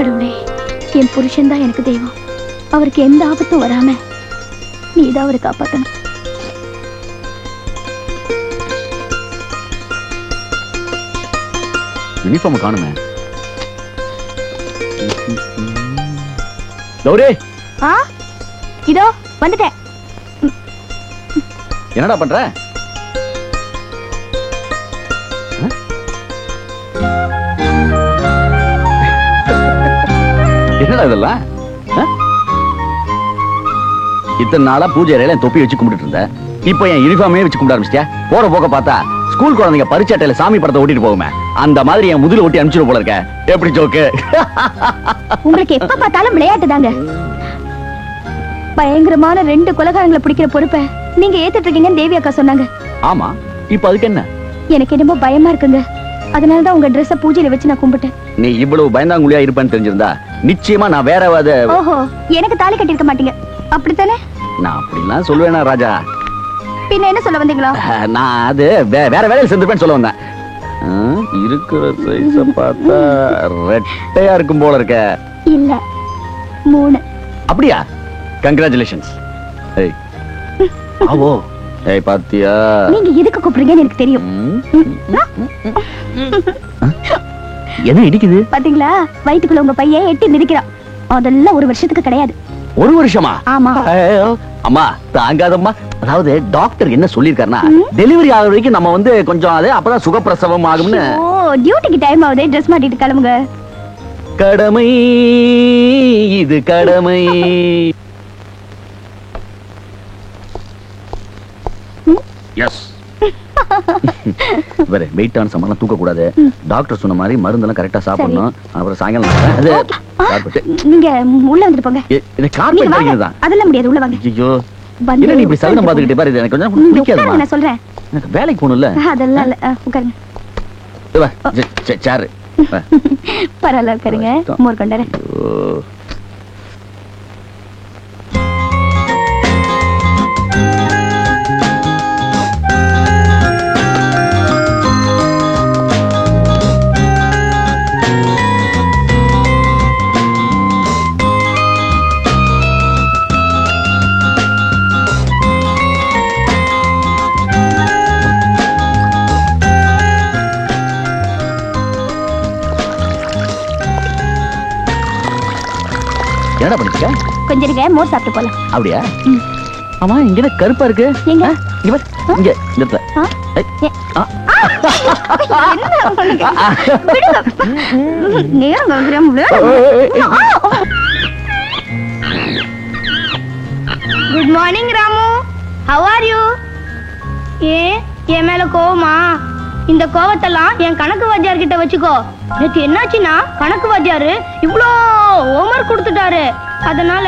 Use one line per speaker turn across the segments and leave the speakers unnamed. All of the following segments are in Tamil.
கடவுளே, என் புருஷன் தான் எனக்கு தெய்வம். அவருக்கு எந்த ஆபத்தும் வராம நீதான் அவரை காப்பாத்தணும்.
யூனிஃபார்ம் காணுமே. கௌரி,
இதோ வந்துட்டேன்.
என்னடா பண்ற? என்னடா இதெல்லாம்? இத்தனை நாளா பூஜை அறையில தொப்பி வச்சு கும்பிட்டு இருந்த, இப்ப என் யூனிஃபார்மே வச்சு கும்பிட ஆரம்பிச்சிட்டியா? போற போக்க பார்த்தா ஸ்கூல் குழந்தைங்க பரிச்சட்டையில சாமி படத்தை ஓட்டிட்டு போகுமே, அந்த மாதிரி என் முதுகுல ஒட்டி அனுப்பிச்சிட போல இருக்க. எப்படி ஜோக்கு?
உங்களுக்கு எப்ப பார்த்தாலும் விளையாட்டு தாங்க. பயங்கரமான 2 கொலைகாரங்களை பிடிக்கிற பொறுப்பை நீங்க ஏத்துட்டு இருக்கீங்கன்னு தேவி அக்கா சொன்னாங்க.
ஆமா, இப்ப அதுக்கு என்ன?
எனக்கு என்னமோ பயமா இருக்குங்க. அதனாலதான் உங்க ட்ரெஸ்ஸ பூஜையில வச்சு நான் கும்பிட்டேன்.
நீ இவ்வளவு பயந்தாங்குழியா இருப்பேன்னு தெரிஞ்சிருந்தா நிச்சயமா நான் வேற
ஓஹோ, எனக்கு தாலி கட்டிருக்க மாட்டீங்க அப்படித்தானே?
நான் அப்படிலாம் சொல்லுவேனா ராஜா?
பின்ன என்ன சொல்ல வந்தீங்களா?
நான் அது வேற வேலையில சேர்ந்துருப்பேன்னு சொல்ல வந்தேன். இருக்கிற சைஸ பார்த்தா ரெட்டையா இருக்கும் போல இருக்க.
இல்ல 3.
அப்படியா? கங்க்ராச்சுலேஷன்ஸ். ஏய் ஆவோ. ஏய் பாத்தியா,
நீங்க எதுக்கு கூப்பிடுறீங்கன்னு எனக்கு தெரியும்.
என்ன இடிக்குது
பாத்தீங்களா? வயித்துக்குள்ள உங்க பையன் எட்டி மிதிக்கிறான். அதெல்லாம் 1 வருஷத்துக்கு கிடையாது.
1 வருஷமா?
ஆமா.
அம்மா தாங்காதம்மா. அதாவது டாக்டர் என்ன சொல்லிருக்காருன்னா, டெலிவரி ஆகுற வரைக்கும் நம்ம வந்து கொஞ்சம் அது அப்பதான் சுகப்பிரசவம் ஆகும்னு.
ஓ, டியூட்டிக்கு டைம் ஆகுது, ட்ரெஸ் மாட்டிட்டு கிளம்புங்க.
கடமை இது கடமை. எஸ். வேற வெயிட்டான சம்பளம் தூக்க கூடாது. டாக்டர் சொன்ன மாதிரி மருந்தெல்லாம் கரெக்டா சாப்பிடணும். அப்புறம் சாயங்காலம்
நீங்க உள்ள வந்துட்டு போங்க.
இது கார்பெட் அடிக்கிறதா?
அதெல்லாம் முடியாது, உள்ள வாங்க.
ஐயோ, என்ன நீ இப்படி சகுனம் பாத்துக்கிட்டே பாரு. எனக்கு கொஞ்சம் பிடிக்காதுமா.
நான் சொல்றேன்,
எனக்கு வேலைக்கு போகணும்ல.
அதெல்லாம் இல்ல, உட்காருங்க.
சேரு
பரவாயில்ல, உட்காருங்க. மோர் கொண்டாரேன்.
என்னடா பண்ணிருக்க?
கொஞ்சம் இருங்க, மோர் சாப்பிட்டு போலாம்.
அப்படியா? ஆமா, இங்க என்ன கருப்பா இருக்கு?
எங்க?
இங்க பாரு, இங்க இந்த
good morning Ramu, how are you? என் மேல கோவமா? இந்த கோவத்தெல்லாம் என் கணக்கு வாத்தியார் கிட்ட வச்சுக்கோ. நேத்து என்னாச்சுன்னா, கணக்கு வாத்தியாரு இவ்வளோ ஹோம்வொர்க் கொடுத்துட்டாரு. அதனால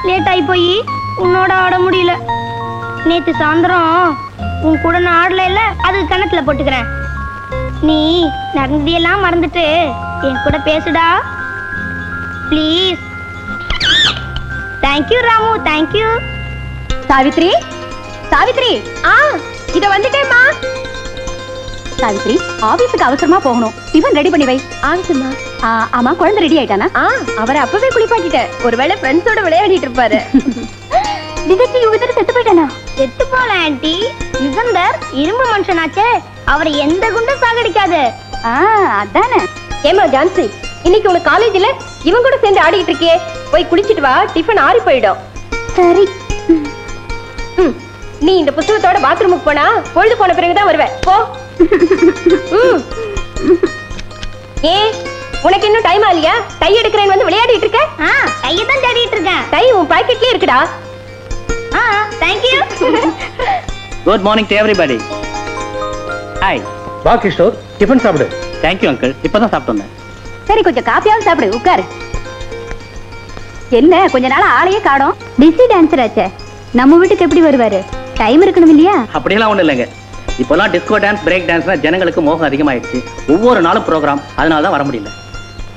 லேட் ஆகி போய் உன்னோட ஆட முடியல. நேத்து சாயந்தரம் உன் கூட நான் ஆடல இல்ல, அது கணக்குல போட்டுக்கிறேன். நீ நடந்ததெல்லாம் மறந்துட்டு என் கூட பேசுடா please. Thank you Ramu, thank you. Savitri, Savitri, இத வந்துட்டேம்மா. சாவித்ரி, ஆபீஸுக்கு அவசரமா போகணும். டிஃபன் ரெடி பண்ணி வை. ஆச்சுமா. ஆமா, குழந்தை ரெடி ஆயிட்டானா? அவரை அப்பவே குளிப்பாட்டிட்டேன். ஒருவேளை ஃப்ரெண்ட்ஸோட விளையாடிட்டு இருப்பாரு. திடீர்னு யுகந்தர் செத்து போயிட்டானா? செத்து போல ஆண்டி. யுகந்தர் இரும்பு மனுஷனாச்சே, அவரை எந்த குண்டும் சாகடிக்காது. அதானே. ஏமா ஜான்சி, இன்னைக்கு உனக்கு காலேஜ்ல இவன் கூட சேர்ந்து ஆடிட்டு இருக்கியே, போய் குளிச்சிட்டு வா, டிஃபன் ஆறி போயிடும். சரி. நீ இந்த புத்தகத்தோட பாத்ரூமுக்கு போனா பொழுது போன பிறகுதான் வருவேன். போ. உனக்கு இன்னும் டைம் ஆகலையா? டை எடுக்கிறேன்னு வந்து விளையாடிட்டு இருக்க? டையை தான் தேடிட்டு இருக்கேன். டை உன் பாக்கெட்லயே இருக்குடா. Thank you.
Good morning to everybody. Hi.
வா கிஷோர், டிஃபன் சாப்பிடு.
Thank you uncle. இப்பதான் சாப்பிட்டு வந்தேன்.
சரி, கொஞ்சம் காப்பியாவது சாப்பிடு, உட்காரு. என்ன கொஞ்ச நாள் ஆளையே காணோம்? டிசி டான்சர் ஆச்சே, நம்ம வீட்டுக்கு எப்படி வருவாரு? டைம் இருக்கணும் இல்லையா?
அப்படியெல்லாம் ஒண்ணும் இல்லைங்க. இப்பெல்லாம் டிஸ்கோ டான்ஸ், பிரேக் டான்ஸ்னா ஜனங்களுக்கு மோகம் அதிகமாயிடுச்சு. ஒவ்வொரு நாளும் ப்ரோக்ராம், அதனால தான் வர முடியல.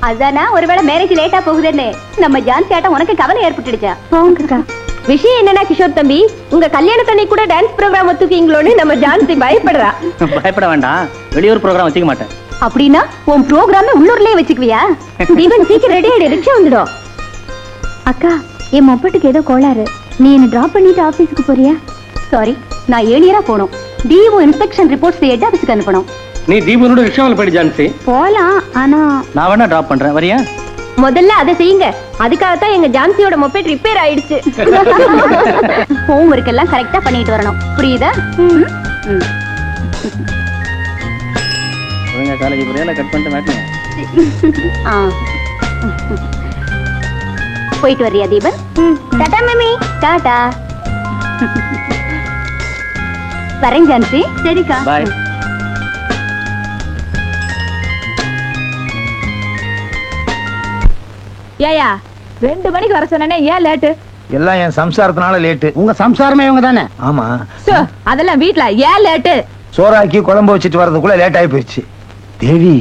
அதானா, ஒருவேளை மேரேஜ் லேட்டா போகுதுன்னு நம்ம ஜான்சி ஆட்டம் உனக்கு கவலை ஏற்பட்டுடுச்சா? போங்கக்கா. விஷயம் என்னன்னா கிஷோர் தம்பி, உங்க கல்யாணத்தன்னை கூட டான்ஸ் ப்ரோக்ராம் ஒத்துக்கீங்களோன்னு நம்ம ஜான்சி பயப்படுறா.
பயப்பட வேண்டாம், வெளியூர் ப்ரோக்ராம் வச்சுக்க மாட்டேன்.
அப்படின்னா உன் ப்ரோக்ராம் உள்ளூர்லயே வச்சுக்குவியா? தீபன் சீக்கிரம் ரெடி ஆயிடு, ரிக்ஷா வந்துடும். அக்கா, என் மொப்பட்டுக்கு ஏதோ கோளாறு. நீ என்ன டிராப் பண்ணிட்டு ஆபீஸ்க்கு போறியா? சாரி, நான் ஏர்லியரா போகணும். டிஓ இன்ஸ்பெக்ஷன் ரிப்போர்ட்ஸ் ஹெட் ஆபீஸ்க்கு அனுப்பணும்.
நீ தீபனோட ரிக்ஷாவில் போயிடு ஜான்சி.
போலாம், ஆனா
நான் வேணா டிராப் பண்றேன், வரியா?
முதல்ல அதை செய்யுங்க. அதுக்காகத்தான் எங்க ஜான்சியோட மொபைல் ரிப்பேர் ஆயிடுச்சு. ஹோம் ஒர்க் எல்லாம் கரெக்டா பண்ணிட்டு வரணும், புரியுதா?
ஒழுங்கா காலேஜ் போறியா கட் பண்ணிட்டு மாட்டீங்க?
போயிட்டு வர்றியா தீபன்? டாடா மம்மி. டாடா. வரேன் ஜான்சி. சரிக்கா.
பாய்.
ஏயா 2 மணிக்கு வர சொன்னே, ஏன் லேட்டு?
எல்லாம் என் சம்சாரத்தினால லேட்டு.
உங்க சம்சாரமே இவங்க தானே?
ஆமா,
அதெல்லாம் வீட்ல ஏன் லேட்டு?
சோறாக்கி குழம்பு வச்சுட்டு வர்றதுக்குள்ள லேட் ஆகி போயிடுச்சு. தேவி,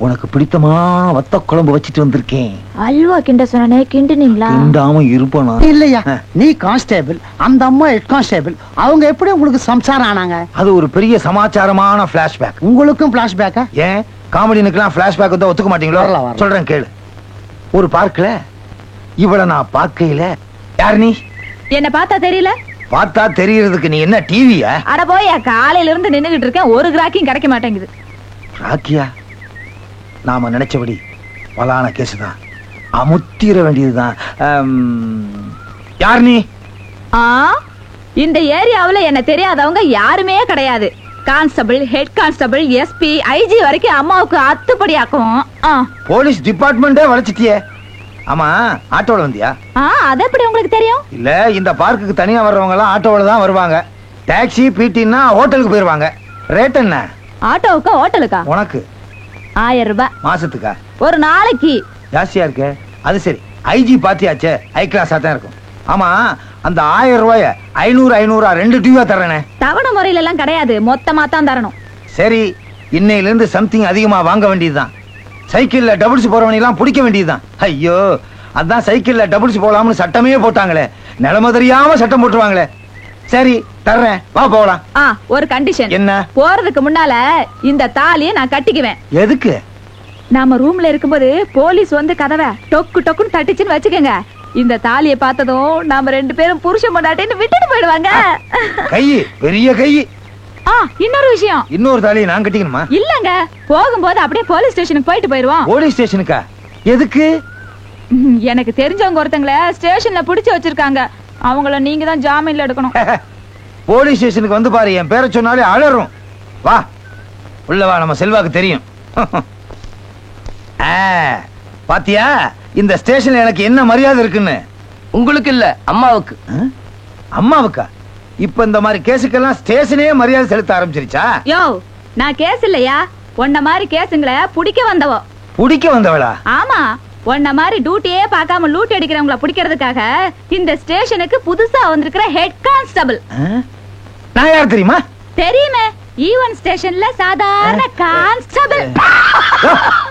உனக்கு பிடித்தமான வத்த குழம்பு வச்சிட்டு வந்திருக்கேன்.
அல்வா கிண்ட சொன்னே, கிண்டுனீங்களா?
கிண்டாம இருப்பனா?
இல்லையா, நீ கான்ஸ்டேபிள், அந்த அம்மா ஹெட் கான்ஸ்டேபிள். அவங்க எப்படி உங்களுக்கு சம்சாரம் ஆனாங்க?
அது ஒரு பெரிய சமாச்சாரமான பிளாஷ்பேக்.
உங்களுக்கும் பிளாஷ்பேக்கா?
ஏன் காமெடினுக்கெல்லாம் பிளாஷ்பேக் வந்து ஒத்துக்க மாட்டீங்களோ?
வரலாம், வரலாம்.
சொல்றேன் கேளு. ஒரு பார்க்கல இவள நான் பார்க்கையில, யார் நீ?
என்ன பார்த்தா தெரியல?
பார்த்தா தெரியறதுக்கு நீ என்ன டிவியா?
அட போய், காலையில இருந்து நின்னுகிட்டு இருக்கேன், ஒரு கிராக்கியும் கிடைக்க மாட்டேங்குது.
ராக்கியா, நாம நினைச்சபடி பலான கேஸ் தான், அமுத்திர வேண்டியதுதான். யார் நீ?
இந்த ஏரியாவுல என்ன தெரியாதவங்க யாருமே கிடையாது. Constable, head constable, SP, IG வரைக்கும் அம்மாவுக்கு அத்துப்படியாக்கும்.
போலீஸ் டிபார்ட்மெண்டே வளைச்சிட்டியே. ஆமா, ஆட்டோல வந்தியா?
அது எப்படி உங்களுக்கு தெரியும்?
இல்ல, இந்த பார்க்குக்கு தனியா வர்றவங்க எல்லாம் ஆட்டோல தான் வருவாங்க. டாக்ஸி, பிடினா ஹோட்டலுக்கு போயிருவாங்க. ரேட் என்ன?
ஆட்டோவுக்கா ஹோட்டலுக்கா?
உனக்கு
1000 ரூபாய்.
மாசத்துக்கா?
ஒரு நாளைக்கு.
ஜாஸ்தியா இருக்கு. அது சரி, ஐஜி பாத்தியாச்சே, ஹை கிளாஸா தான் இருக்கும். ஆமா, அந்த 1000 ரூபாய 500 500 2 டியூவா தர்றேனே.
தவணை முறையில எல்லாம் கிடையாது, மொத்தமா தான் தரணும்.
சரி, இன்னையில இருந்து சம்திங் அதிகமா வாங்க வேண்டியதுதான். சைக்கிள்ல டபுள்ஸ் போறவனி எல்லாம் பிடிக்க வேண்டியதுதான். ஐயோ, அதான் சைக்கிள்ல டபுள்ஸ் போலாம்னு சட்டமே போட்டாங்களே, நிலைமை தெரியாம சட்டம் போட்டுருவாங்களே. சரி, தர்றேன், வா போலாம்.
ஒரு கண்டிஷன்.
என்ன?
போறதுக்கு முன்னால இந்த தாலியை நான் கட்டிக்குவேன்.
எதுக்கு?
நாம ரூம்ல இருக்கும்போது போலீஸ் வந்து கதவை டொக்கு டொக்குன்னு தட்டிச்சுன்னு வச்சுக்கோங்க, இந்த தாலியை பார்த்ததும் நாம 2 பேரும் புருஷன் பொண்டாட்டின்னு விட்டுட்டு போயிடுவாங்க.
கை, பெரிய கை.
இன்னொரு விஷயம்.
இன்னொரு தாலியை நான் கட்டிக்கணுமா?
இல்லங்க, போகும்போது அப்படியே போலீஸ் ஸ்டேஷனுக்கு போயிட்டு போயிடுவோம்.
போலீஸ் ஸ்டேஷனுக்கா? எதுக்கு?
எனக்கு தெரிஞ்சவங்க ஒருத்தங்கள ஸ்டேஷன்ல பிடிச்சு வச்சிருக்காங்க, அவங்கள நீங்க தான் ஜாமீன்ல எடுக்கணும்.
போலீஸ் ஸ்டேஷனுக்கு வந்து பாரு, என் பேரை சொன்னாலே அலறும். வா உள்ள வா, நம்ம செல்வாக்கு தெரியும். பாத்தியா இந்த ஸ்டேஷன்ல எனக்கு என்ன மரியாதை இருக்குன்னு?
உங்களுக்கு இல்ல, அம்மாவுக்கு.
அம்மாவுக்கா? இப்ப இந்த மாதிரி கேஸுக்கெல்லாம் ஸ்டேஷனே மரியாதை செலுத்த ஆரம்பிச்சிருச்சா?
யோ, நான் கேஸ் இல்லையா, உன்ன மாதிரி கேஸுங்களை பிடிக்க வந்தவோ.
பிடிக்க வந்தவளா?
ஆமா, உன்ன மாதிரி டியூட்டியே பார்க்காம லூட் அடிக்கிறவங்கள பிடிக்கிறதுக்காக இந்த ஸ்டேஷனுக்கு புதுசா வந்திருக்கிற ஹெட் கான்ஸ்டபிள்.
நான் யார் தெரியுமா?
தெரியுமே, ஈவன் ஸ்டேஷன்ல சாதாரண கான்ஸ்டபிள்.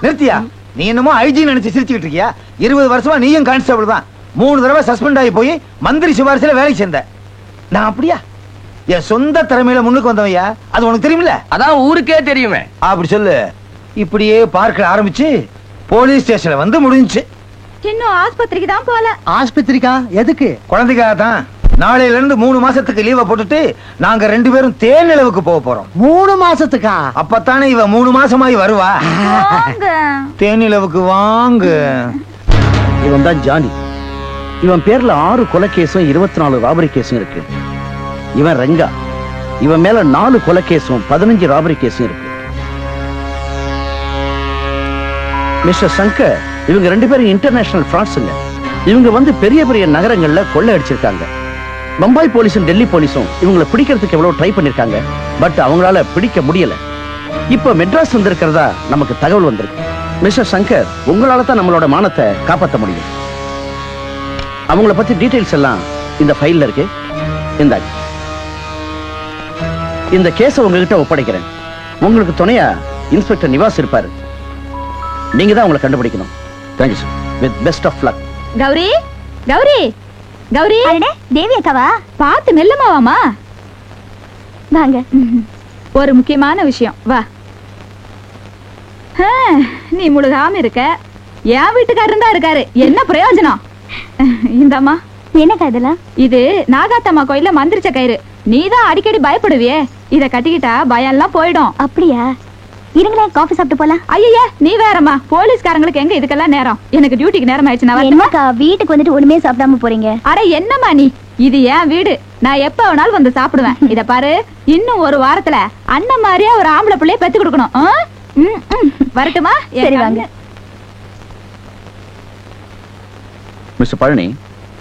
நிறுத்தியா? நீ என்னமோ ஐஜி நினைச்சு சிரிச்சுக்கிட்டு இருக்கியா? 20 வருஷமா நீயும் கான்ஸ்டபிள் தான். 3 தடவை சஸ்பெண்ட் ஆகி போய் மந்திரி சிபாரிசுல வேலைக்கு சேர்ந்த. நான் அப்படியா? என் சொந்த திறமையில முன்னுக்கு வந்தவையா? அது உனக்கு தெரியுமில்ல?
அதான் ஊருக்கே தெரியுமே.
அப்படி சொல்லு. இப்படியே பார்க்க ஆரம்பிச்சு போலீஸ் ஸ்டேஷன்ல வந்து முடிஞ்சுச்சு.
இன்னும் ஆஸ்பத்திரிக்கு தான் போல.
ஆஸ்பத்திரிக்கா? எதுக்கு?
குழந்தைக்காக தான். நாளையில இருந்து 3 மாசத்துக்கு லீவ போட்டுட்டு நாங்க 2 பேரும் தேனிலவுக்கு போக போறோம்.
3 மாசத்துக்கா?
அப்பத்தானே இவ 3 மாசமாயி வருவா. தேனிலவுக்கு வாங்க.
இவன் தான் ஜானி. இவன் பேர்ல 6 கொலை கேஸும் 24 ராபரி கேஸும் இருக்கு. இவன் ரங்கா. இவன் மேல 4 கொலை கேஸும் 15 ராபரி கேஸும் இருக்கு. மிஸ்டர் சங்கர், இவங்க 2 பேரும் இன்டர்நேஷனல் ஃப்ராட்ஸ்ங்க. இவங்க வந்து பெரிய பெரிய நகரங்கள்ல கொள்ளை அடிச்சிருக்காங்க. பம்பாய் போலீஸும் டெல்லி போலீஸும் இவங்களை பிடிக்கிறதுக்கு எவ்வளவு ட்ரை பண்ணிருக்காங்க, பட் அவங்களால பிடிக்க முடியல. இப்ப மெட்ராஸ் வந்திருக்கிறதா நமக்கு தகவல் வந்திருக்கு. மிஸ்டர் சங்கர், உங்களால தான் நம்மளோட மானத்தை காப்பாற்ற முடியும். அவங்கள பத்தி டீடைல்ஸ் எல்லாம் இந்த ஃபைல்ல இருக்கு. இந்த கேஸை உங்ககிட்ட ஒப்படைக்கிறேன். உங்களுக்கு துணையா இன்ஸ்பெக்டர் நிவாஸ் இருப்பாரு. நீங்க தான் அவங்களை கண்டுபிடிக்கணும். Thank you sir. With best of luck.
Gowri, Gowri, Gowri.
Devi அக்காவா?
பார்த்து மெல்லமாவாமா.
வாங்க.
ஒரு முக்கியமான விஷயம், வா. நீ முழுகாம இருக்க, என் வீட்டுக்காரர் தான் இருக்காரு, என்ன பிரயோஜனம்? இந்தம்மா.
என்னக்கா இதெல்லாம்?
இது நாகாத்தம்மா கோயில்ல மந்திரிச்ச கயிறு. நீதான் அடிக்கடி பயப்படுவியே, இத கட்டிக்கிட்டா பயம் எல்லாம் போயிடும்.
அப்படியா? இருங்களேன், காஃபி சாப்பிட்டு போலாம்.
ஐயா, நீ வேறம்மா, போலீஸ்காரங்களுக்கு எங்க இதுக்கெல்லாம் நேரம்? எனக்கு டியூட்டிக்கு நேரம் ஆயிடுச்சு. நான்
என்னக்கா வீட்டுக்கு வந்துட்டு ஒண்ணுமே சாப்பிடாம போறீங்க?
அட என்னம்மா நீ, இது என் வீடு, நான் எப்ப வேணாலும் வந்து சாப்பிடுவேன். இத பாரு, இன்னும் ஒரு வாரத்துல அண்ணன் மாதிரியா ஒரு ஆம்பளை பிள்ளைய பெத்து கொடுக்கணும். வரட்டுமா?
சரி வாங்க.
மிஸ்டர் பழனி,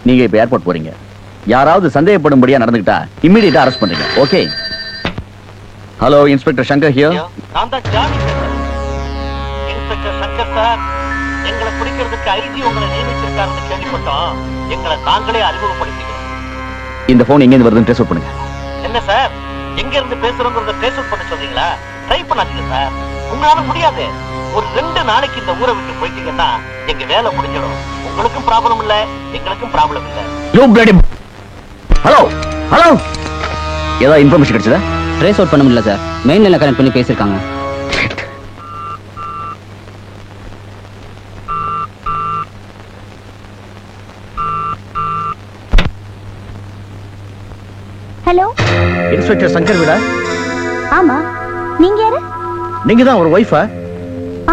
நீங்க இப்ப ஏர்போர்ட் போறீங்க. யாராவது சந்தேகப்படும்படியா நடந்துக்கிட்டா இம்மீடியட்டா அரெஸ்ட் பண்றீங்க. Okay? Hello, inspector Shankar here.
நான் தான் ஜாமி பேசுறேன். இன்ஸ்பெக்டர் சங்கர் சார், எங்களை பிடிக்கிறதுக்கு ஐஜி உங்களை நியமிச்சிருக்காருன்னு கேள்விப்பட்டோம். எங்களை நாங்களே அறிமுகப்படுத்திக்கிறோம்.
இந்த போன் எங்க இருந்து வருதுன்னு ட்ரேஸ் அவுட் பண்ணுங்க.
என்ன சார், எங்க இருந்து பேசுறோங்கிறத ட்ரேஸ் அவுட் பண்ண சொல்றீங்களா? ட்ரை பண்ணாதீங்க சார், உங்களால முடியாது. ஒரு 2 நாளைக்கு இந்த ஊரை விட்டு போயிட்டீங்கன்னா எங்க வேலை முடிஞ்சிடும். உங்களுக்கும் ப்ராப்ளம் இல்ல, எங்களுக்கும் ப்ராப்ளம் இல்ல.
You bloody. ஹலோ ஹலோ, ஏதாவது இன்ஃபர்மேஷன் கிடைச்சதா?
ட்ரேஸ் அவுட் பண்ண முடியல சார், மெயின் லைன்ல கனெக்ட் பண்ணி பேசிருக்காங்க.
ஹலோ,
இன்ஸ்பெக்டர் சங்கர் வீடா?
ஆமா. நீங்க யாரு?
நீங்க தான் ஒரு ஒய்ஃபா?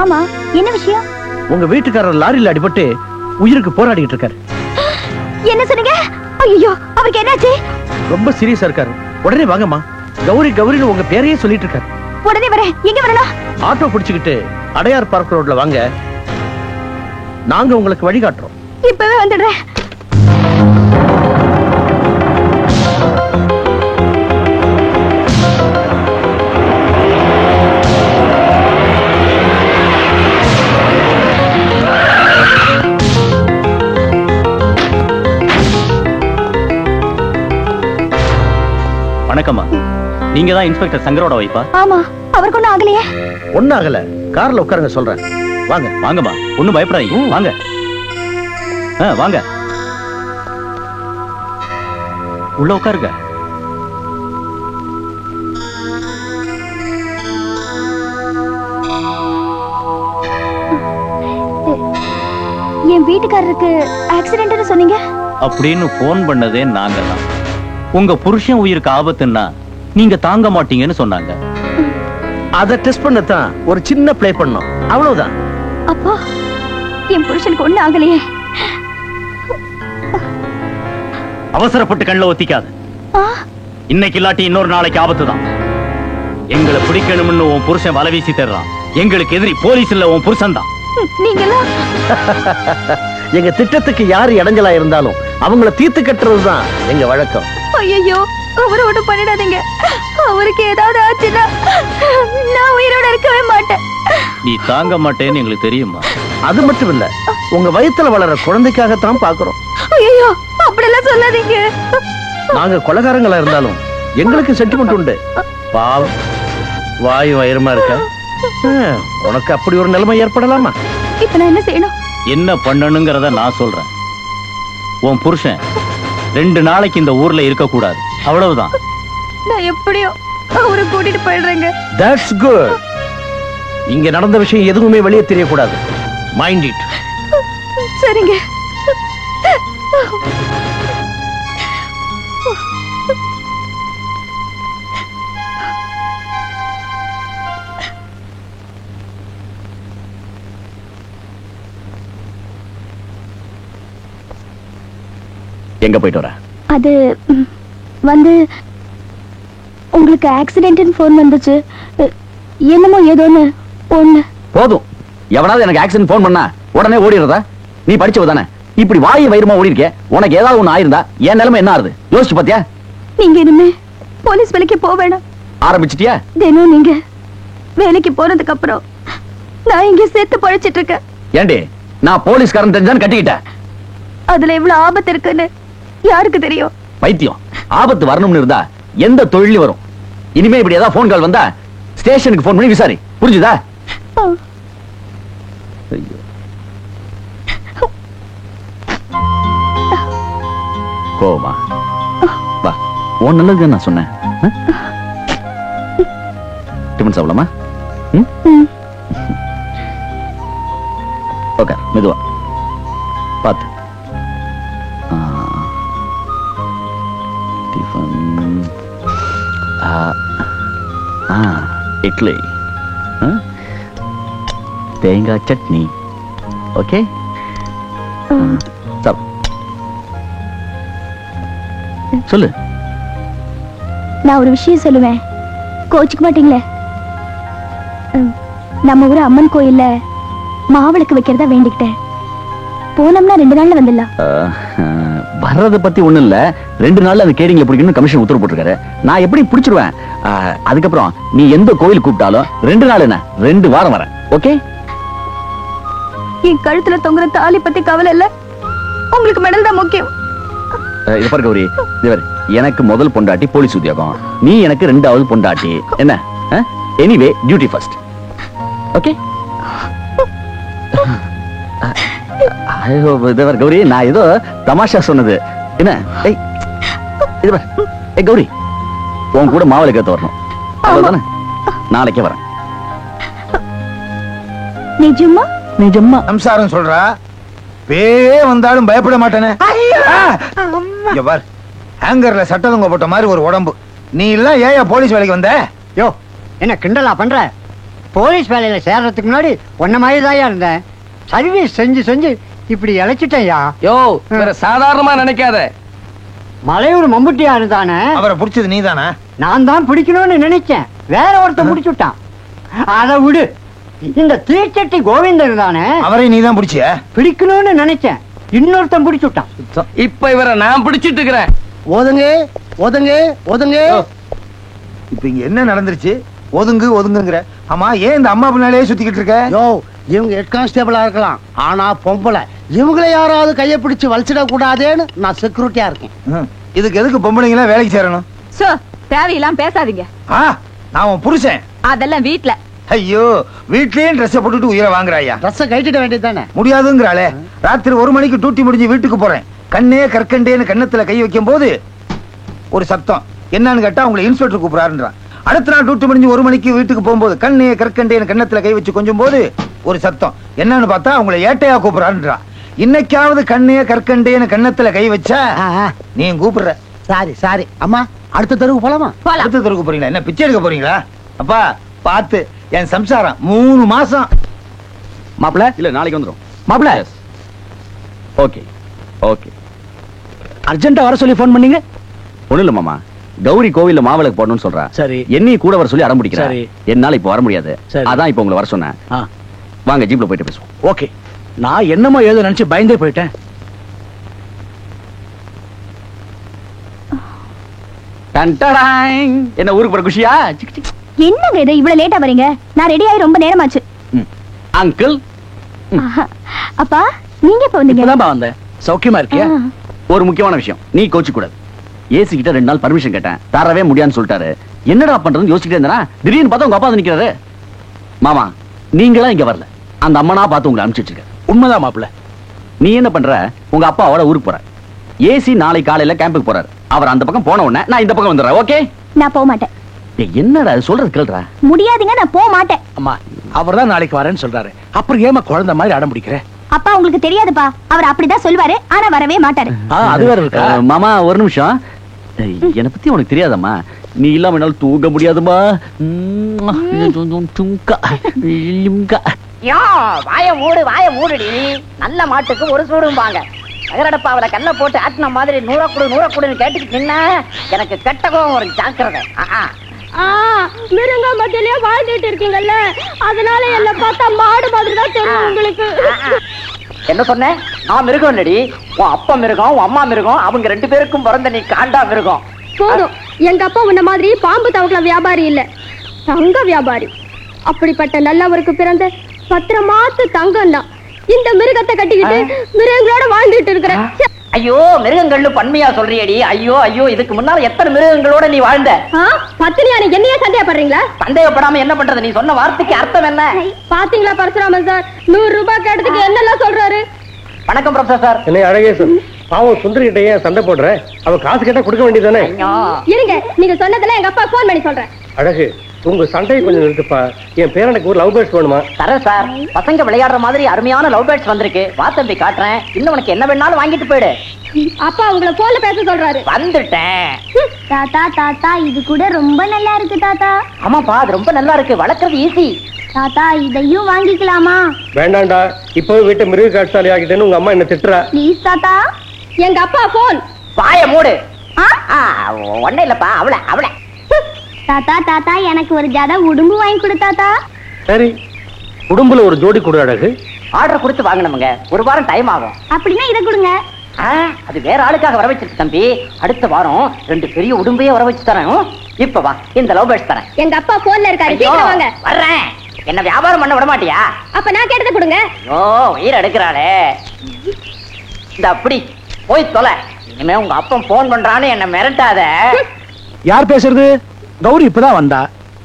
ஆமா. என்ன விஷயம்?
உங்க வீட்டுக்காரர் லாரியில அடிபட்டு உயிருக்கு போராடிட்டு இருக்காரு.
என்ன சொன்னீங்க? ஐயோ, அவருக்கு என்னாச்சு?
ரொம்ப சீரியஸா இருக்காரு. உடனே வாங்கம்மா. கௌரி கௌரின்னு உங்க பேரையே சொல்லிட்டு இருக்காரு.
உடனே வரேன். எங்க வரணும்?
ஆட்டோ பிடிச்சுக்கிட்டு அடையார் பார்க் ரோட்ல வாங்க, நாங்க உங்களுக்கு வழிகாட்டுறோம்.
இப்பவே வந்துடுறேன்.
வணக்கம்மா, நீங்க தான் இன்ஸ்பெக்டர் சங்கரோட வைப்பா?
ஆமா. அவருக்கு ஒண்ணும் ஆகலையே?
ஒன்னும் ஆகல. கார்ல உட்காருங்க, சொல்றேன். வாங்க.
வாங்கம்மா, ஒண்ணும் பயப்படாதீங்க. வாங்க வாங்க, உள்ள உட்காருங்க.
என் வீட்டுக்காரருக்கு ஆக்சிடென்ட்னு சொன்னீங்க.
அப்படின்னு போன் பண்ணதே நாங்க தான். உங்க புருஷன் உயிருக்கு ஆபத்துன்னா நீங்க தாங்க மாட்டீங்கன்னு சொன்னாங்க.
அத டெஸ்ட் பண்ணத்தான் ஒரு சின்ன ப்ளே பண்ணோம், அவ்வளவுதான்.
அப்பா, என் புருஷனுக்கு ஒண்ணும் ஆகலையே?
அவசரப்பட்டு கண்ணில் ஒத்திக்காது. இன்னைக்கு இல்லாட்டி இன்னொரு நாளைக்கு ஆபத்து தான். எங்களை பிடிக்கணும்னு உன் புருஷன் வலை வீசி தர்றான். எங்களுக்கு எதிரி போலீஸ் இல்ல, உன் புருஷன் தான்.
நீங்களாம்
எங்க திட்டத்துக்கு யாரு இடைஞ்சலா இருந்தாலும் அவங்கள தீர்த்து கட்டுறதுதான் எங்க வழக்கம்.
ஐயோ, அவரை ஒண்ணும் பண்ணிடாதீங்க. அவருக்கு ஏதாவது ஆச்சுன்னா நான் உயிரோட இருக்கவே மாட்டேன்.
நீ தாங்க மாட்டேன்னு எங்களுக்கு தெரியுமா?
அது மட்டும் இல்ல, உங்க வயித்துல வளர குழந்தைக்காகத்தான் பாக்குறோம்.
ஐயோ, அப்படியெல்லாம் சொல்லாதீங்க.
நாங்க கொலைகாரங்களா இருந்தாலும் எங்களுக்கு சென்டிமெண்ட் உண்டு. பாவம், வாயு வயிறுமா இருக்க. உனக்கு அப்படி ஒரு நிலைமை ஏற்படலாமா?
இப்ப நான் என்ன செய்யணும்?
என்ன பண்ணணுங்கிறத நான் சொல்றேன். உன் புருஷன் 2 நாளைக்கு இந்த ஊர்ல இருக்க கூடாது, அவ்வளவுதான்.
நான் எப்படியோ அவரை கூட்டிட்டு போயிடுறேங்க.
That's good. இங்க நடந்த விஷயம் எதுவுமே வெளியே தெரியக்கூடாது. Mind it.
சரிங்க.
எங்க போயிட்டு வர?
அது வந்து உங்களுக்கு ஆக்சிடென்ட்னு போன் வந்துச்சு. என்னமோ ஏதோன்னு ஒண்ணு.
போதும். எவனாவது எனக்கு ஆக்சிடென்ட் போன் பண்ணா உடனே ஓடிடுறதா? நீ படிச்சவ தானே, இப்படி வாயை வயிறுமா ஓடி இருக்க. உனக்கு ஏதாவது ஒண்ணு ஆயிருந்தா என் நிலைமை என்ன ஆறுது யோசிச்சு பாத்தியா?
நீங்க இனிமே போலீஸ் வேலைக்கு போக வேணாம்.
ஆரம்பிச்சிட்டியா?
தினம் நீங்க வேலைக்கு போனதுக்கு அப்புறம் நான் இங்க சேர்த்து பழைச்சிட்டு இருக்கேன்.
ஏண்டி, நான் போலீஸ்காரன் தெரிஞ்சான்னு கட்டிக்கிட்டேன்.
அதுல எவ்வளவு ஆபத்து இருக்குன்னு யாருக்கு தெரியும்?
பைத்தியம். ஆபத்து வரணும்னு இருந்தா எந்த தொழிலும் வரும். இனிமே இப்படி ஏதாவது போன் கால் வந்தா ஸ்டேஷனுக்கு போன் பண்ணி விசாரி, புரிஞ்சுதா? ஐயோ, கோவமா? வா, உன் நல்லது நான் சொன்னேன். டிஃபன் சாப்பிடலாமா?
ஓகே மெதுவா பார்த்து. டிஃபன் இட்லி, தேங்காய் சட்னி. ஓகே சொல்லு.
நான் ஒரு விஷயம் சொல்லுவேன், கோச்சுக்க மாட்டீங்களே? நம்ம ஊர் அம்மன் கோயில்ல மாவிளக்கு வைக்கிறதா வேண்டிக்கிட்டேன். போனோம்னா 2 நாள்ல வந்துடலாம்.
வர்றதை பத்தி ஒண்ணும் இல்ல, 2 நாள்ல அந்த கேடிங்ல பிடிக்கணும் கமிஷன் உத்தரவு போட்டிருக்காரு. நான் எப்படி பிடிச்சிருவேன். அதுக்கப்புறம் நீ எந்த கோயில் கூப்பிட்டாலும் 2 நாள் என்ன 2 வாரம் வரேன். ஓகே?
என் கழுத்துல தொங்குற தாலி பத்தி கவலை இல்ல, உங்களுக்கு மெடல் தான் முக்கியம்.
இது பாரு கௌரி, எனக்கு முதல் பொண்டாட்டி போலீஸ் உத்தியோகம், நீ எனக்கு 2வது பொண்டாட்டி. என்ன? Anyway duty first. Okay? Gowri, நான் ஏதோ தமாஷா சொன்னது. என்ன? கௌரி, உன் கூட மாவளுக்கு வரணும். அவ்வளவுதானே? நாளைக்கே வரேன்.
நிஜமா?
நிஜமா சம்சாரம் சொல்றா. பேயே வந்தாலும் பயப்பட மாட்டேனே. ஹேங்கர்ல சட்டதங்க போட்ட மாதிரி ஒரு உடம்பு. நீ எல்லாம் ஏயா போலீஸ் வேலைக்கு வந்த?
யோ, என்ன கிண்டலா பண்ற? போலீஸ் வேலையில சேர்றதுக்கு முன்னாடி ஒன்ன மாதிரி தான் இருந்தேன். சர்வீஸ் செஞ்சு செஞ்சு இப்படி இழைச்சிட்டேயா.
யோ, வேற சாதாரணமா நினைக்காத.
மலையூர் மம்புட்டியா இருந்தானே,
அவரை பிடிச்சது நீதானா?
நான் தான் பிடிக்கணும்னு நினைச்சேன், வேற ஒருத்தன் பிடிச்சு விட்டான். அதை விடு. இந்த தீச்சட்டி கோவிந்தன் இருந்தானே,
அவரை நீ தான் பிடிச்சிய?
பிடிக்கணும்னு நினைச்சேன், இன்னொருத்தன் பிடிச்சு விட்டான்.
இப்ப இவரை நான் பிடிச்சிட்டு இருக்கிறேன்.
ஒதுங்க ஒதுங்க ஒதுங்க.
இப்ப இங்க என்ன நடந்துருச்சு? ஒதுங்கு ஒதுங்குங்கிற. ஆமா, ஏன் இந்த அம்மா பின்னாலே சுத்திக்கிட்டு இருக்க?
யோ, இவங்க ஹெட் கான்ஸ்டபிளா இருக்கலாம், ஆனா பொம்பளை. இவங்களை யாராவது கையை பிடிச்சு வலிச்சிட கூடாதேன்னு நான் செக்யூரிட்டியா இருக்கேன்.
இதுக்கு எதுக்கு பொம்பளைங்களா வேலைக்கு சேரணும்?
சோ, தேவையெல்லாம் பேசாதீங்க.
நான் உன் புருஷன்.
அதெல்லாம் வீட்ல.
ஐயோ, வீட்லயே ட்ரெஸ் போட்டுட்டு உயிரை வாங்குறாயா?
ட்ரெஸ் கட்டிட வேண்டியதானே?
முடியாதுங்கிறாளே. ராத்திரி 1 மணிக்கு டியூட்டி முடிஞ்சு வீட்டுக்கு போறேன். கண்ணே கற்கண்டேன்னு கண்ணத்துல கை வைக்கும் போது ஒரு சத்தம். என்னன்னு கேட்டா உங்களை இன்ஸ்பெக்டர் கூப்பிடுறாருன்றான். அடுத்த நாள் டியூட்டி முடிஞ்சு 1 மணிக்கு வீட்டுக்கு போகும்போது கண்ணே கற்கண்டேன்னு கண்ணத்துல கை வச்சு கொஞ்சம் போது ஒரு சத்தம். என்னன்னு பார்த்தா உங்களை ஏட்டையா கூப்பிடுறாருன்றா. இன்னைக்காவது கண்ணே கற்கண்டேன்னு கண்ணத்துல கை வச்சா நீ கூப்பிடுற.
சாரி சாரி அம்மா, அடுத்த தெருவுக்கு போலாமா?
அடுத்த தெருவுக்கு போறீங்களா? என்ன பிச்சை எடுக்க போறீங்களா? அப்பா பார்த்து, என் சம்சாரம் 3 மாசம்.
மாப்பிள்ள இல்ல, நாளைக்கு வந்துடும்.
மாப்பிள்ள,
ஓகே ஓகே.
அர்ஜென்ட்டா வர சொல்லி போன் பண்ணீங்க?
ஒண்ணும் இல்ல மாமா, கௌரி கோவில்ல மாவிளக்கு போடணும்னு சொல்றா.
சரி.
என்னையும் கூட வர சொல்லி அடம் பிடிக்கிறா.
சரி.
என்னால இப்ப வர முடியாது.
சரி.
அதான் இப்ப உங்களை வர சொன்னேன். வாங்க ஜீப்ல போயிட்டு பேசுவோம்.
ஓகே. நான் என்னமோ ஏதோ நினைச்சு பயந்தே போயிட்டேன்.
என்ன ஊருக்கு போற குஷியா?
என்னங்க இது இவ்வளவு லேட்டா வரீங்க? நான் ரெடி ஆகி ரொம்ப நேரமாச்சு.
அங்கிள்,
அப்பா நீங்க எப்ப வந்தீங்க?
இப்பதான் வந்தேன். சௌக்கியமா இருக்கியா?
ஒரு முக்கியமான விஷயம், நீ கோச்சு கூடாது. ஏசி கிட்ட 2 நாள் பர்மிஷன் கேட்டேன், தரவே முடியாதுன்னு சொல்லிட்டாரு. என்னடா பண்றதுன்னு யோசிச்சுட்டே இருந்தா திடீர்னு பார்த்தா உங்க அப்பா வந்து நிக்கிறாரு. மாமா, நீங்களா இங்க வரல, அந்த அம்மனா பார்த்து உங்களை அனுப்பிச்சு வச்சிருக்க.
உண்மைதான் மாப்பிள்ள.
நீ என்ன பண்ற? உங்க அப்பாவோட ஊருக்கு போற. ஏசி நாளை காலையில கேம்புக்கு போறாரு. அவர் அந்த பக்கம் போன உடனே நான் இந்த பக்கம் வந்துடுறேன். ஓகே?
நான் போக மாட்டேன்.
என்னடா சொல்றது கேளுடா.
முடியாதுங்க, நான் போக மாட்டேன்.
அம்மா, அவர்தான் நாளைக்கு வரேன்னு சொல்றாரு. அப்புறம் ஏமா குழந்தை மாதிரி அடம் பிடிக்கிற?
அப்பா உங்களுக்கு தெரியாதுப்பா, அவர் அப்படிதான் சொல்வாரு, ஆனா வரவே மாட்டாரு.
அது வேற இருக்கா?
மாமா ஒரு நிமிஷம், என்னை பத்தி உனக்கு தெரியாதம்மா. நீ இல்லாம என்னால தூங்க முடியாதுமா.
வாய மூடுடி. நல்ல மாட்டுக்கு ஒரு சூடும்பாங்க. நகரடப்பாவில கல்ல போட்டு ஆட்டின மாதிரி 100 கூடுன்னு கேட்டுக்கிட்டு நின்ன எனக்கு கெட்ட கோவம் ஒரு ஜாக்கிரதை.
மிருங்க மத்தியிலே வாழ்ந்துட்டு இருக்கீங்கல்ல, அதனால என்ன பார்த்தா மாடு மாதிரி தான் தெரியும் உங்களுக்கு.
என்ன சொன்ன? நான் மிருகம் இல்லடி, உன் அப்பா மிருகம், உன் அம்மா மிருகம். அவங்க 2 பேருக்கும் பிறந்த நீ காண்டா மிருகம்.
போதும், எங்க அப்பா உன்ன மாதிரி பாம்பு தவக்கல வியாபாரி இல்ல, தங்க வியாபாரி. அப்படிப்பட்ட நல்லவருக்கு பிறந்த 10 மாசத்து தங்கம் தான் இந்த மிருகத்தை கட்டிக்கிட்டு மிருகங்களோட வாழ்ந்துட்டு இருக்கிற.
ஐயோ, மிருகங்கள்னு பன்மையா சொல்றியடி. ஐயோ ஐயோ, இதுக்கு முன்னால எத்தனை மிருகங்களோட நீ வாழ்ந்த?
பத்தினியான என்னையே சந்தேகப்படுறீங்களா?
சந்தேகப்படாம என்ன பண்றது? நீ சொன்ன வார்த்தைக்கு அர்த்தம் என்ன?
பாத்தீங்களா பரசுராமன் சார் 100 ரூபாய் கேட்டதுக்கு என்னெல்லாம் சொல்றாரு.
வணக்கம் ப்ரொஃபசர்.
என்ன அழகேசன், பாவம் சுந்தரி கிட்ட ஏன் சண்டை போடுற? அவ காசு கேட்டா கொடுக்க வேண்டியதானே?
இருங்க, நீங்க சொன்னதுல எங்க அப்பா போன் பண்ணி சொல்றேன்.
அழகு, உங்க சண்டையை கொஞ்சம் நிறுத்துப்பா. என் பேரனுக்கு ஒரு லவ் பேர்ட்ஸ் வேணுமா?
தரேன் சார். பசங்க விளையாடுற மாதிரி அருமையான லவ் பேர்ட்ஸ் வந்திருக்கு. வா தம்பி காட்டுறேன். இன்னும் உனக்கு என்ன வேணாலும் வாங்கிட்டு போயிடு.
அப்பா உங்களை போன்ல பேச சொல்றாரு.
வந்துட்டேன்.
தாத்தா தாத்தா இது கூட ரொம்ப நல்லா இருக்கு தாத்தா.
ஆமாப்பா அது ரொம்ப நல்லா இருக்கு. வளர்க்கறது ஈஸி.
தாத்தா இதையும் வாங்கிக்கலாமா?
வேண்டாண்டா, இப்பவே வீட்டை மிருக காட்சாலி ஆகிட்டேன்னு உங்க அம்மா என்ன திட்டுறா.
ப்ளீஸ் தாத்தா. எங்க அப்பா போன்.
வாய மூடு. ஒண்ணு இல்லப்பா. அவள
தாத்தா தாத்தா எனக்கு ஒரு ஜாதா உடும்பு வாங்கி கொடு தாத்தா.
சரி, உடம்புல ஒரு ஜோடி கொடு அழகு.
ஆர்டர் கொடுத்து வாங்கணுமுங்க. ஒரு வாரம் டைம் ஆகும்.
அப்படின்னா இதை கொடுங்க.
அது வேற ஆளுக்காக வர வச்சிருக்கு தம்பி. அடுத்த வாரம் 2 பெரிய உடும்பையே வர வச்சு தரேன். இப்ப வா, இந்த லவ் பேர்ட்ஸ் தரேன்.
எங்க அப்பா போன்ல இருக்காரு. சீக்கிரம் வாங்க.
வர்றேன். என்ன வியாபாரம் பண்ண விட மாட்டியா?
அப்ப நான் கேட்டதை கொடுங்க.
ஓ உயிர் எடுக்கிறாளே. இந்த அப்படி போய் தொலை. இனிமே உங்க அப்பன் போன் பண்றான்னு என்ன மிரட்டாத.
யார் பேசுறது? கௌரி இப்பதான் வந்தா.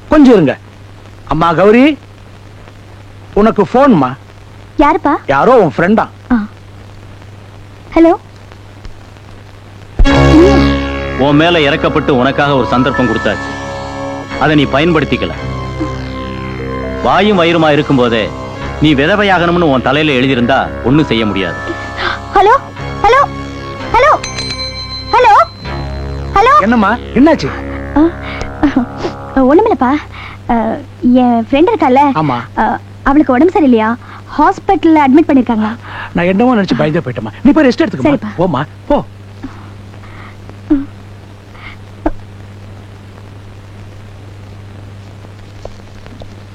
கொஞ்சம் இருங்க. அம்மா கௌரி, உனக்கு போன்மா.
யாருப்பா?
யாரோ உன் ஃப்ரெண்டா.
ஹலோ.
உன் மேல இறக்கப்பட்டு உனக்காக ஒரு சந்தர்ப்பம் கொடுத்தாச்சு. அதை நீ பயன்படுத்திக்கல. வாயும் வயிறுமா இருக்கும் போதே நீ விதவையாகணும்னு உன் தலையில எழுதியிருந்தா ஒண்ணும் செய்ய முடியாது.
Hello hello hello hello hello.
என்னம்மா என்னாச்சு?
ஒண்ணுமில்லப்பா. என் ஃப்ரெண்ட் இருக்கால, அவளுக்கு உடம்பு சரியில்லையா, ஹாஸ்பிட்டல்ல அட்மிட் பண்ணிருக்காங்களா.
நான் என்னமோ நினைச்சு பயந்தே போயிட்டேமா. நீ போய் ரெஸ்ட் எடுத்துக்கமா. போமா போ.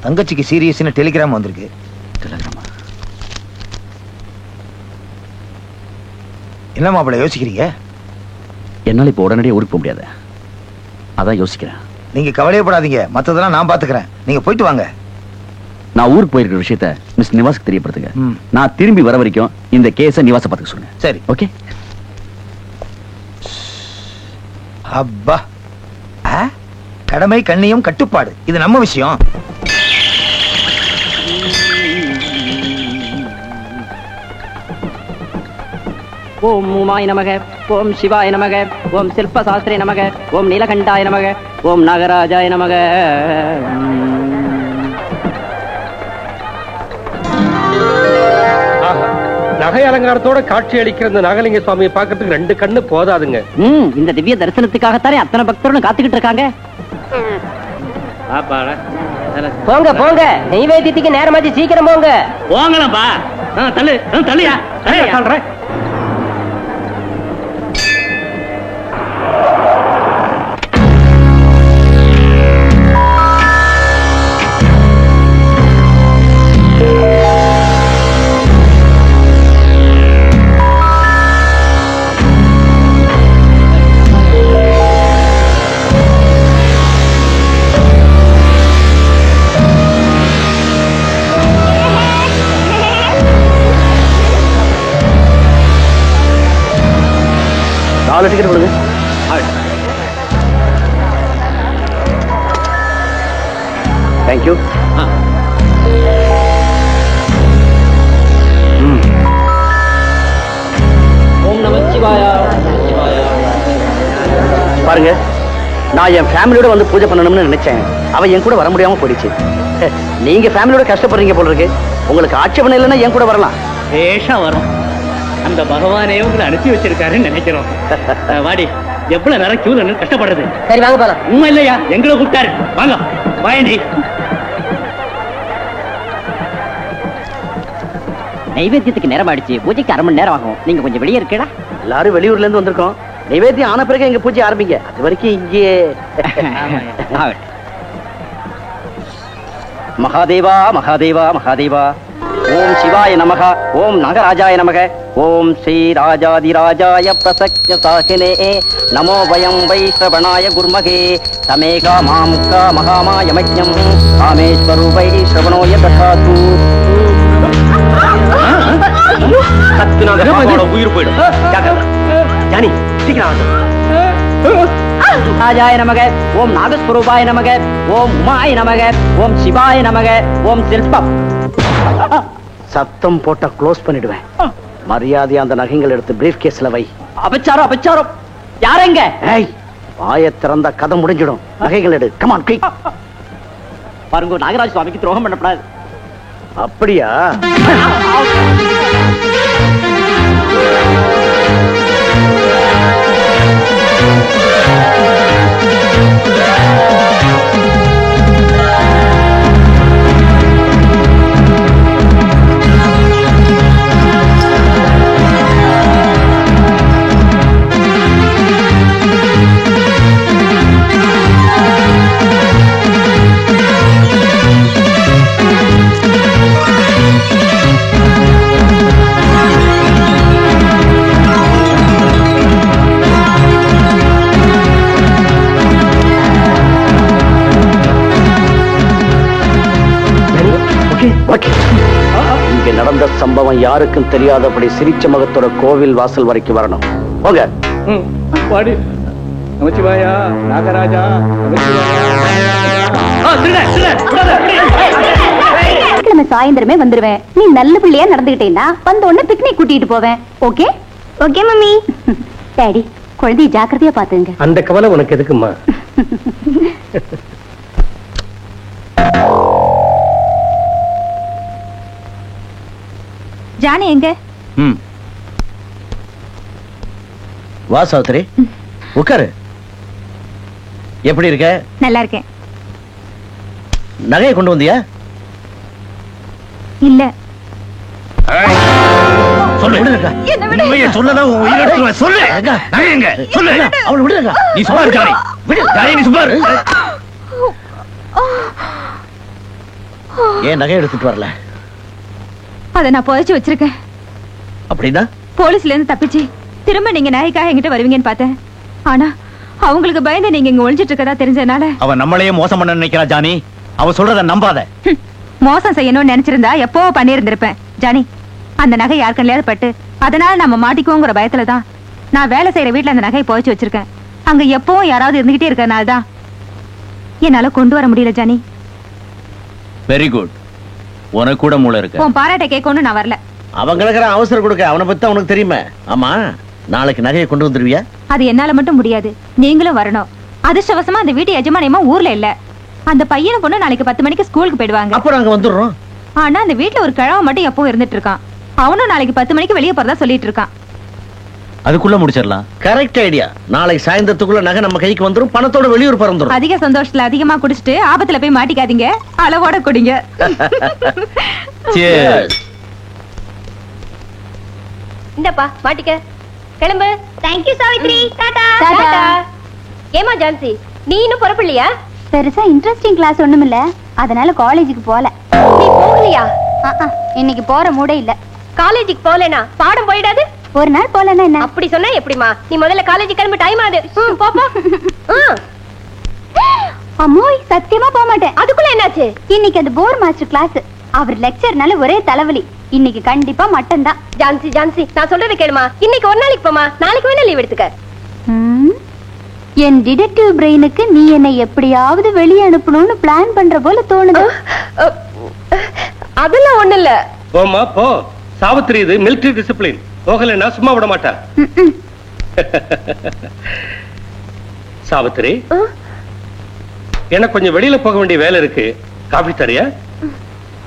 தங்கச்சிக்கு சீரியஸ்னு டெலிகிராம் வந்திருக்கு. என்ன மாப்பிள்ள யோசிக்கிறீங்க?
என்னால இப்ப உடனடியே ஊருக்கு போக முடியாது. அதான் யோசிக்கிறேன்.
நீங்க கவலையப்படாதீங்க, மத்ததெல்லாம் நான் பாத்துக்கிறேன். நீங்க போயிட்டு வாங்க.
நான் ஊருக்கு போயிருக்கிற விஷயத்த மிஸ் நிவாஸுக்கு தெரியப்படுத்துங்க. நான் திரும்பி வர வரைக்கும் இந்த கேஸை நிவாஸை பார்த்துக்க சொல்லுங்க.
சரி,
ஓகே.
அப்பா, கடமை கண்ணியம் கட்டுப்பாடு, இது நம்ம விஷயம்.
ஓம் உமாய நமக, ஓம் சிவாய நமக, ஓம் சில்பசாஸ்திரே நமக, ஓம் நீலகண்டாய நமக, ஓம் நாகராஜாய நமக.
நகை அலங்காரத்தோட காட்சி அளிக்கிற இந்த நாகலிங்க சுவாமியை பார்க்கறதுக்கு 2 கண்ணு போதாதுங்க.
இந்த திவ்ய தரிசனத்துக்காகத்தானே அத்தனை பக்தர்களும் காத்துக்கிட்டு இருக்காங்க. போங்க போங்க, நெய்வேத்தியத்துக்கு நேரமாச்சு, சீக்கிரம் போங்க.
போங்களாப்பா. தள்ளு தள்ளியா சொல்றேன்.
டிக்கெட் கொடுங்க. தேங்க்யூ.
ஓம் நம சிவாயா.
பாருங்க, நான் என் ஃபேமிலியோட வந்து பூஜை பண்ணணும்னு நினைச்சேன். அவ என் கூட வர முடியாம போயிடுச்சு. நீங்க ஃபேமிலியோட கஷ்டப்படுறீங்க போல இருக்கு. உங்களுக்கு ஆட்சேபணம் இல்லைன்னா என் கூட வரலாம்.
பேஷா வரும். அந்த பகவானே உங்களை அனுப்பி வச்சிருக்காருன்னு நினைக்கிறோம். வாடி, எவ்வளவு நேரம் கியூல நின்னு கஷ்டப்படுறது.
சரி வாங்க போலாம்.
உண்மை இல்லையா? எங்களை கூப்பிட்டாரு. வாங்க வாயண்டி.
நைவேத்தியத்துக்கு நேரம் ஆயிடுச்சு. பூஜைக்கு 1/2 மணி நேரம் ஆகும். நீங்க கொஞ்சம் வெளியே இருக்கடா.
எல்லாரும் வெளியூர்ல இருந்து வந்திருக்கோம். நைவேத்தியம் ஆன பிறகு எங்க பூஜை ஆரம்பிங்க. அது வரைக்கும் இங்கே.
மகாதேவா மகாதேவா மகாதேவா. ஓம் சிவாய நமக, ஓம் நாகராஜாய நமக, ஓம் ஸ்ரீ ராஜாதிராஜாய பிரசக்ய சாகினே நமோ வயம் வைஷ்ரவணாய குர்மகே தமேகா மாமுக்கா மகாமாய மஜ்ஞம் காமேஸ்வரூபை ஸ்ரவணோய ததாது.
உயிர் போயிடும்.
ஜானி சீக்கிரம்.
ராஜாய நமக, ஓம் நாகஸ்வரூபாய நமக, ஓம் உமாய நமக, ஓம் சிவாய நமக, ஓம் சில்பம்.
சத்தம் போட்டா க்ளோஸ் பண்ணிடுவேன். மரியாதை அந்த நகைகள் எடுத்து பிரீஃப் கேஸ்ல வை.
அபச்சாரம் அபச்சாரம். யாரெங்க?
ஏய், வாயை திறந்தா கதை முடிஞ்சிடும். நகைகள் எடு. Come on quick.
பாருங்க, நாகராஜ சுவாமிக்கு துரோகம் பண்ணப்படாது.
அப்படியா? இங்க நடந்த சம்பவம் யாருக்கும் தெரியாதபடி சிரிச்ச முகத்தோட கோவில் வாசல் வரைக்கும் வரணும். போங்க.
வாடி. நமச்சிவாயா, நாகராஜா,
சாயந்தரமே வந்துருவேன். நீ நல்ல பிள்ளையா நடந்துகிட்டேன்னா வந்த உடனே பிக்னிக் கூட்டிட்டு போவேன். ஓகே? Okay mummy. டாடி, குழந்தைய ஜாக்கிரதையா பாத்துங்க.
அந்த கவலை உனக்கு எதுக்குமா?
ஜானி எங்க?
வா சாவித்திரி, உட்காரு. எப்படி இருக்க?
நல்லா இருக்கேன்.
நகையை கொண்டு வந்தியா?
இல்ல.
சொல்லு. உண்மையை சொல்லதான் உன் உயிரை எடுத்துருவேன். சொல்லு. நகை எங்க? சொல்லு. அவளை விடுங்க. நீ சும்மா இரு ஜானி. விடு ஜானி, நீ சும்மா இரு. ஏன் நகை எடுத்துட்டு வரல?
அத நான் புதைச்சு வச்சிருக்கேன்.
அப்படின்னா
போலீஸ்ல இருந்து தப்பிச்சு திரும்ப நீங்க நாய்க்காக என்கிட்ட வருவீங்கன்னு பார்த்தேன். ஆனா அவங்களுக்கு பயந்து நீங்க இங்க ஒளிஞ்சிட்டு இருக்கதா தெரிஞ்சதுனால
அவன் நம்மளையே மோசம் பண்ண நினைக்கிறா ஜானி. அவ சொல்றத நம்பாத.
மோசம் செய்யணும்னு நினைச்சிருந்தா எப்போ பண்ணியிருந்திருப்பேன். ஜானி, அந்த நகை யாருக்கல்லையாவது பட்டு அதனால நம்ம மாட்டிக்குவோங்கிற பயத்துலதான் நான் வேலை செய்யற வீட்டுல அந்த நகையை புதைச்சு வச்சிருக்கேன். அங்க எப்பவும் யாராவது இருந்துகிட்டே இருக்கறனாலதான் என்னால கொண்டு வர முடியல. Johnny,
very good. உனக்கு கூட மூளை இருக்கு.
உன் பாராட்ட கேட்கணும்னு நான் வரல.
அவங்களுக்கு அவசரம் கொடுக்க அவனை பத்தி உனக்கு தெரியுமே. ஆமா, நாளைக்கு நகையை கொண்டு வந்துருவியா?
அது என்னால மட்டும் முடியாது, நீங்களும் வரணும். அதிர்ஷ்டவசமா அந்த வீட்டு எஜமானியமா ஊர்ல இல்ல. அந்த பையனை கொண்டு நாளைக்கு 10 மணிக்கு ஸ்கூலுக்கு போயிடுவாங்க.
அப்புறம் அங்க வந்துடுறோம்.
ஆனா அந்த வீட்டுல ஒரு கிழவ மட்டும் எப்பவும் இருந்துட்டு இருக்கான். அவனும் நாளைக்கு 10 மணிக்கு வெளியே போறதா சொல்லிட்டு இருக்கான்.
அதுக்குள்ள முடிச்சிடலாம்.
Correct idea. நாளைக்கு சாயந்தரத்துக்குள்ள நகை நம்ம கைக்கு வந்துரும், பணத்தோட வெளியூர் பறந்துரும்.
அதிக சந்தோஷத்துல அதிகமா குடிச்சிட்டு ஆபத்துல போய் மாட்டிக்காதீங்க. அளவோட குடிங்க.
இந்தப்பா மாட்டிக்க. கிளம்பு. Thank you Savitri. Tata. Tata. ஏமா ஜான்சி, நீ இன்னும் புறப்படலையா? பெருசா இன்ட்ரெஸ்டிங் கிளாஸ் ஒண்ணும் இல்ல, அதனால காலேஜுக்கு போல. நீ போகலையா? இன்னைக்கு போற மூடே இல்ல. காலேஜுக்கு போலனா பாடம் போயிடாது? ஒரு நாள் போலனா என்ன? அப்படி சொன்னா எப்படிமா? நீ முதல்ல காலேஜுக்கு கிளம்பி டைம் ஆகுது. போ போ. அம்மோய், சத்தியமா போக மாட்டேன். அதுக்குள்ள என்னாச்சு? இன்னைக்கு அந்த போர் மாஸ்டர் கிளாஸ். அவர் லெக்சர்னால ஒரே தலைவலி. இன்னைக்கு கண்டிப்பா மட்டன் தான். ஜான்சி ஜான்சி, நான் சொல்றதை கேளுமா. இன்னைக்கு ஒரு நாளைக்கு போமா, நாளைக்கு வேணா லீவ் எடுத்துக்க. என் டிடெக்டிவ் பிரெயினுக்கு நீ என்னை எப்படியாவது வெளியே அனுப்பணும்னு பிளான் பண்ற போல தோணுது. அதெல்லாம் ஒண்ணு இல்ல.
போமா போ. சாவித்திரி, இது மிலிட்டரி டிசிப்ளின். போகலைன்னா சும்மா விட மாட்டா. சாவித்திரி, எனக்கு கொஞ்சம் வெளியில போக வேண்டிய வேலை இருக்கு. காபி தரியா?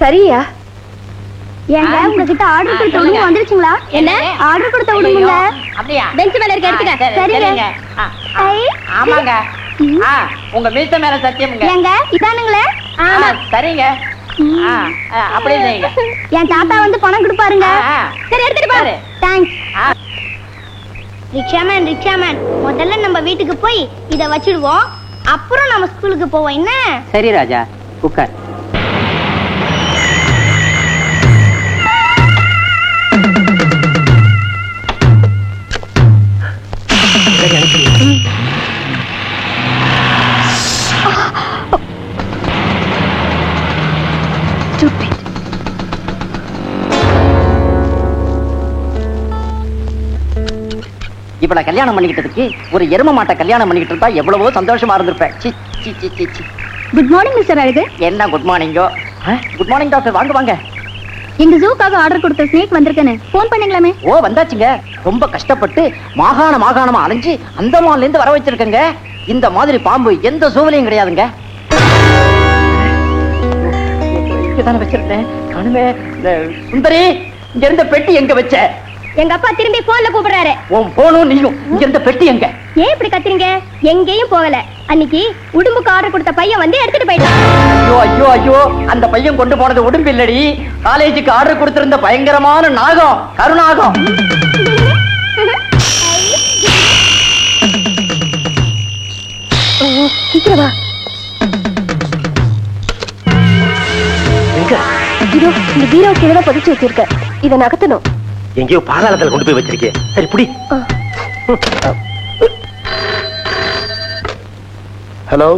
சரியா? ஏங்க உங்ககிட்ட ஆர்டர் கொடுத்த உடனே வந்துருச்சுங்களா? என்ன ஆர்டர் கொடுத்த உடனேங்க?
அப்படியே
பெஞ்ச் மேல இருக்க எடுத்துக்க. சரிங்க.
ஆமாங்க. உங்க மீச மேல சத்தியம்ங்க.
ஏங்க இதானுங்களே?
ஆமா சரிங்க. அப்படியே செய்யுங்க.
என் தாத்தா வந்து பணம் கொடுப்பாருங்க. சரி எடுத்துட்டு பாரு. தேங்க்ஸ். ரிக்ஷாமேன் ரிக்ஷாமேன், முதல்ல நம்ம வீட்டுக்கு போய் இத வச்சிடுவோம், அப்புறம் நம்ம ஸ்கூலுக்கு போவோம். என்ன?
சரி ராஜா, உட்கார். இப்ப நான் கல்யாணம் பண்ணிக்கிட்டதுக்கு ஒரு எரும மாட்டை கல்யாணம் பண்ணிக்கிட்டு இருந்தா எவ்வளவோ சந்தோஷமா இருந்திருப்பேன்.
குட் மார்னிங் மிஸ்டர் அழகு.
என்ன குட் மார்னிங்கோ? குட் மார்னிங் டாக்டர், வாங்க வாங்க.
எங்க ஜூக்காக ஆர்டர் கொடுத்த ஸ்னேக் வந்திருக்கேன்னு போன் பண்ணீங்களாமே?
ஓ வந்தாச்சுங்க. ரொம்ப கஷ்டப்பட்டு மாகாணமா அலைஞ்சு அந்தமான்ல இருந்து வர வச்சிருக்கேங்க. இந்த மாதிரி பாம்பு எந்த சூழலையும் கிடையாதுங்க. இங்கதானே வச்சிருந்தேன். காணுமே. சுந்தரி, இங்க இருந்த பெட்டி எங்க வச்ச?
எங்க அப்பா திரும்பி போன்ல கூப்பிடுறாரு.
உன் போனும் நீயும். இங்க இருந்த பெட்டி எங்க?
ஏன் இப்படி கத்துறீங்க? எங்கேயும் போகல. அன்னைக்கு உடும்புக்கு ஆர்டர் கொடுத்த பையன் வந்து எடுத்துட்டு போயிட்டான்.
ஐயோ ஐயோ ஐயோ, அந்த பையன் கொண்டு போனது உடும்பு இல்லடி, காலேஜுக்கு ஆர்டர் கொடுத்திருந்த பயங்கரமான நாகம், கருநாகம்.
சீக்கிரமா. இதோ இந்த பீரோவுக்கு எதிராக பதிச்சு வச்சிருக்க. இதை நகர்த்தணும்.
எங்கேயோ பாதாளத்துல கொண்டு போய் வச்சிருக்கேன். சரி புடி. Hello,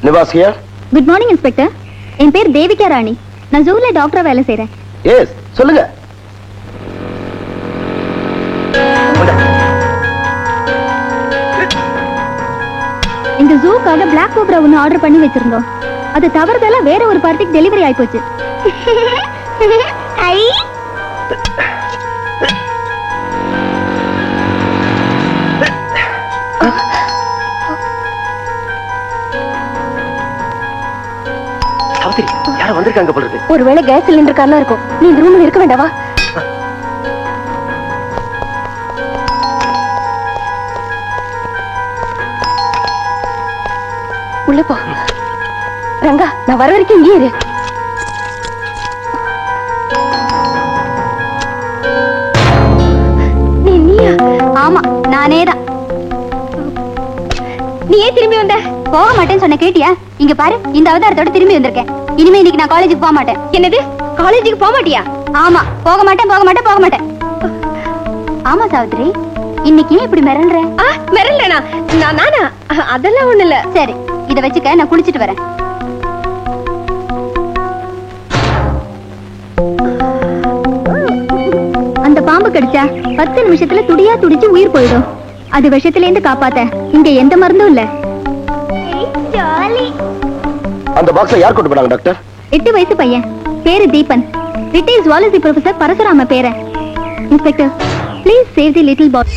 Nivas here.
Good morning inspector. என் பேர் தேவிகா ராணி. நான் ஜூல டாக்டரா வேலை செய்றேன்.
எஸ், சொல்லுங்க.
இந்த ஜூக்காக பிளாக் கோப்ரா ஒன்னு ஆர்டர் பண்ணி வச்சிருந்தோம். அது தவறுதலா வேற ஒரு பார்ட்டிக்கு டெலிவரி ஆயி போச்சு.
யாரும் வந்திருக்காங்க போல இருக்கு.
ஒருவேளை கேஸ் சிலிண்டர் காரணம் இருக்கும். நீ இந்த ரூம்ல இருக்க வேண்டாவா? உள்ள போ. ரங்கா, நான் வர வரைக்கும் இங்கே இரு. நீயா? ஆமா, நானேதான். நீ ஏன் திரும்பி வந்த? போக மாட்டேன்னு சொன்ன கேட்டியா? இங்க பாரு, இந்த அவதாரத்தோட திரும்பி வந்திருக்கேன். இனிமே இன்னைக்கு நான் காலேஜுக்கு போக மாட்டேன். என்னது? காலேஜுக்கு போக மாட்டியா? ஆமா, போக மாட்டேன் போக மாட்டேன் போக மாட்டேன். ஆமா சாவித்ரி, இன்னைக்கு இப்படி மிரள்ற? மிரளனா? நானா? அதெல்லாம் ஒண்ணு இல்ல. சரி, இத வச்சுக்க, நான் குளிச்சிட்டு வரேன். அந்த பாம்பு கடிச்சா 10 நிமிஷத்துல துடியா துடிச்சு உயிர் போயிடும். அது விஷத்துல இருந்து காப்பாத்த இங்க எந்த மருந்தும் இல்ல.
அந்த பாக்ஸை யார் கொண்டு போனாங்க டாக்டர்?
8 வயசு பையன், பேரு Deepan. Retired zoology professor Parasurama பேரன். Inspector, please save the little boy.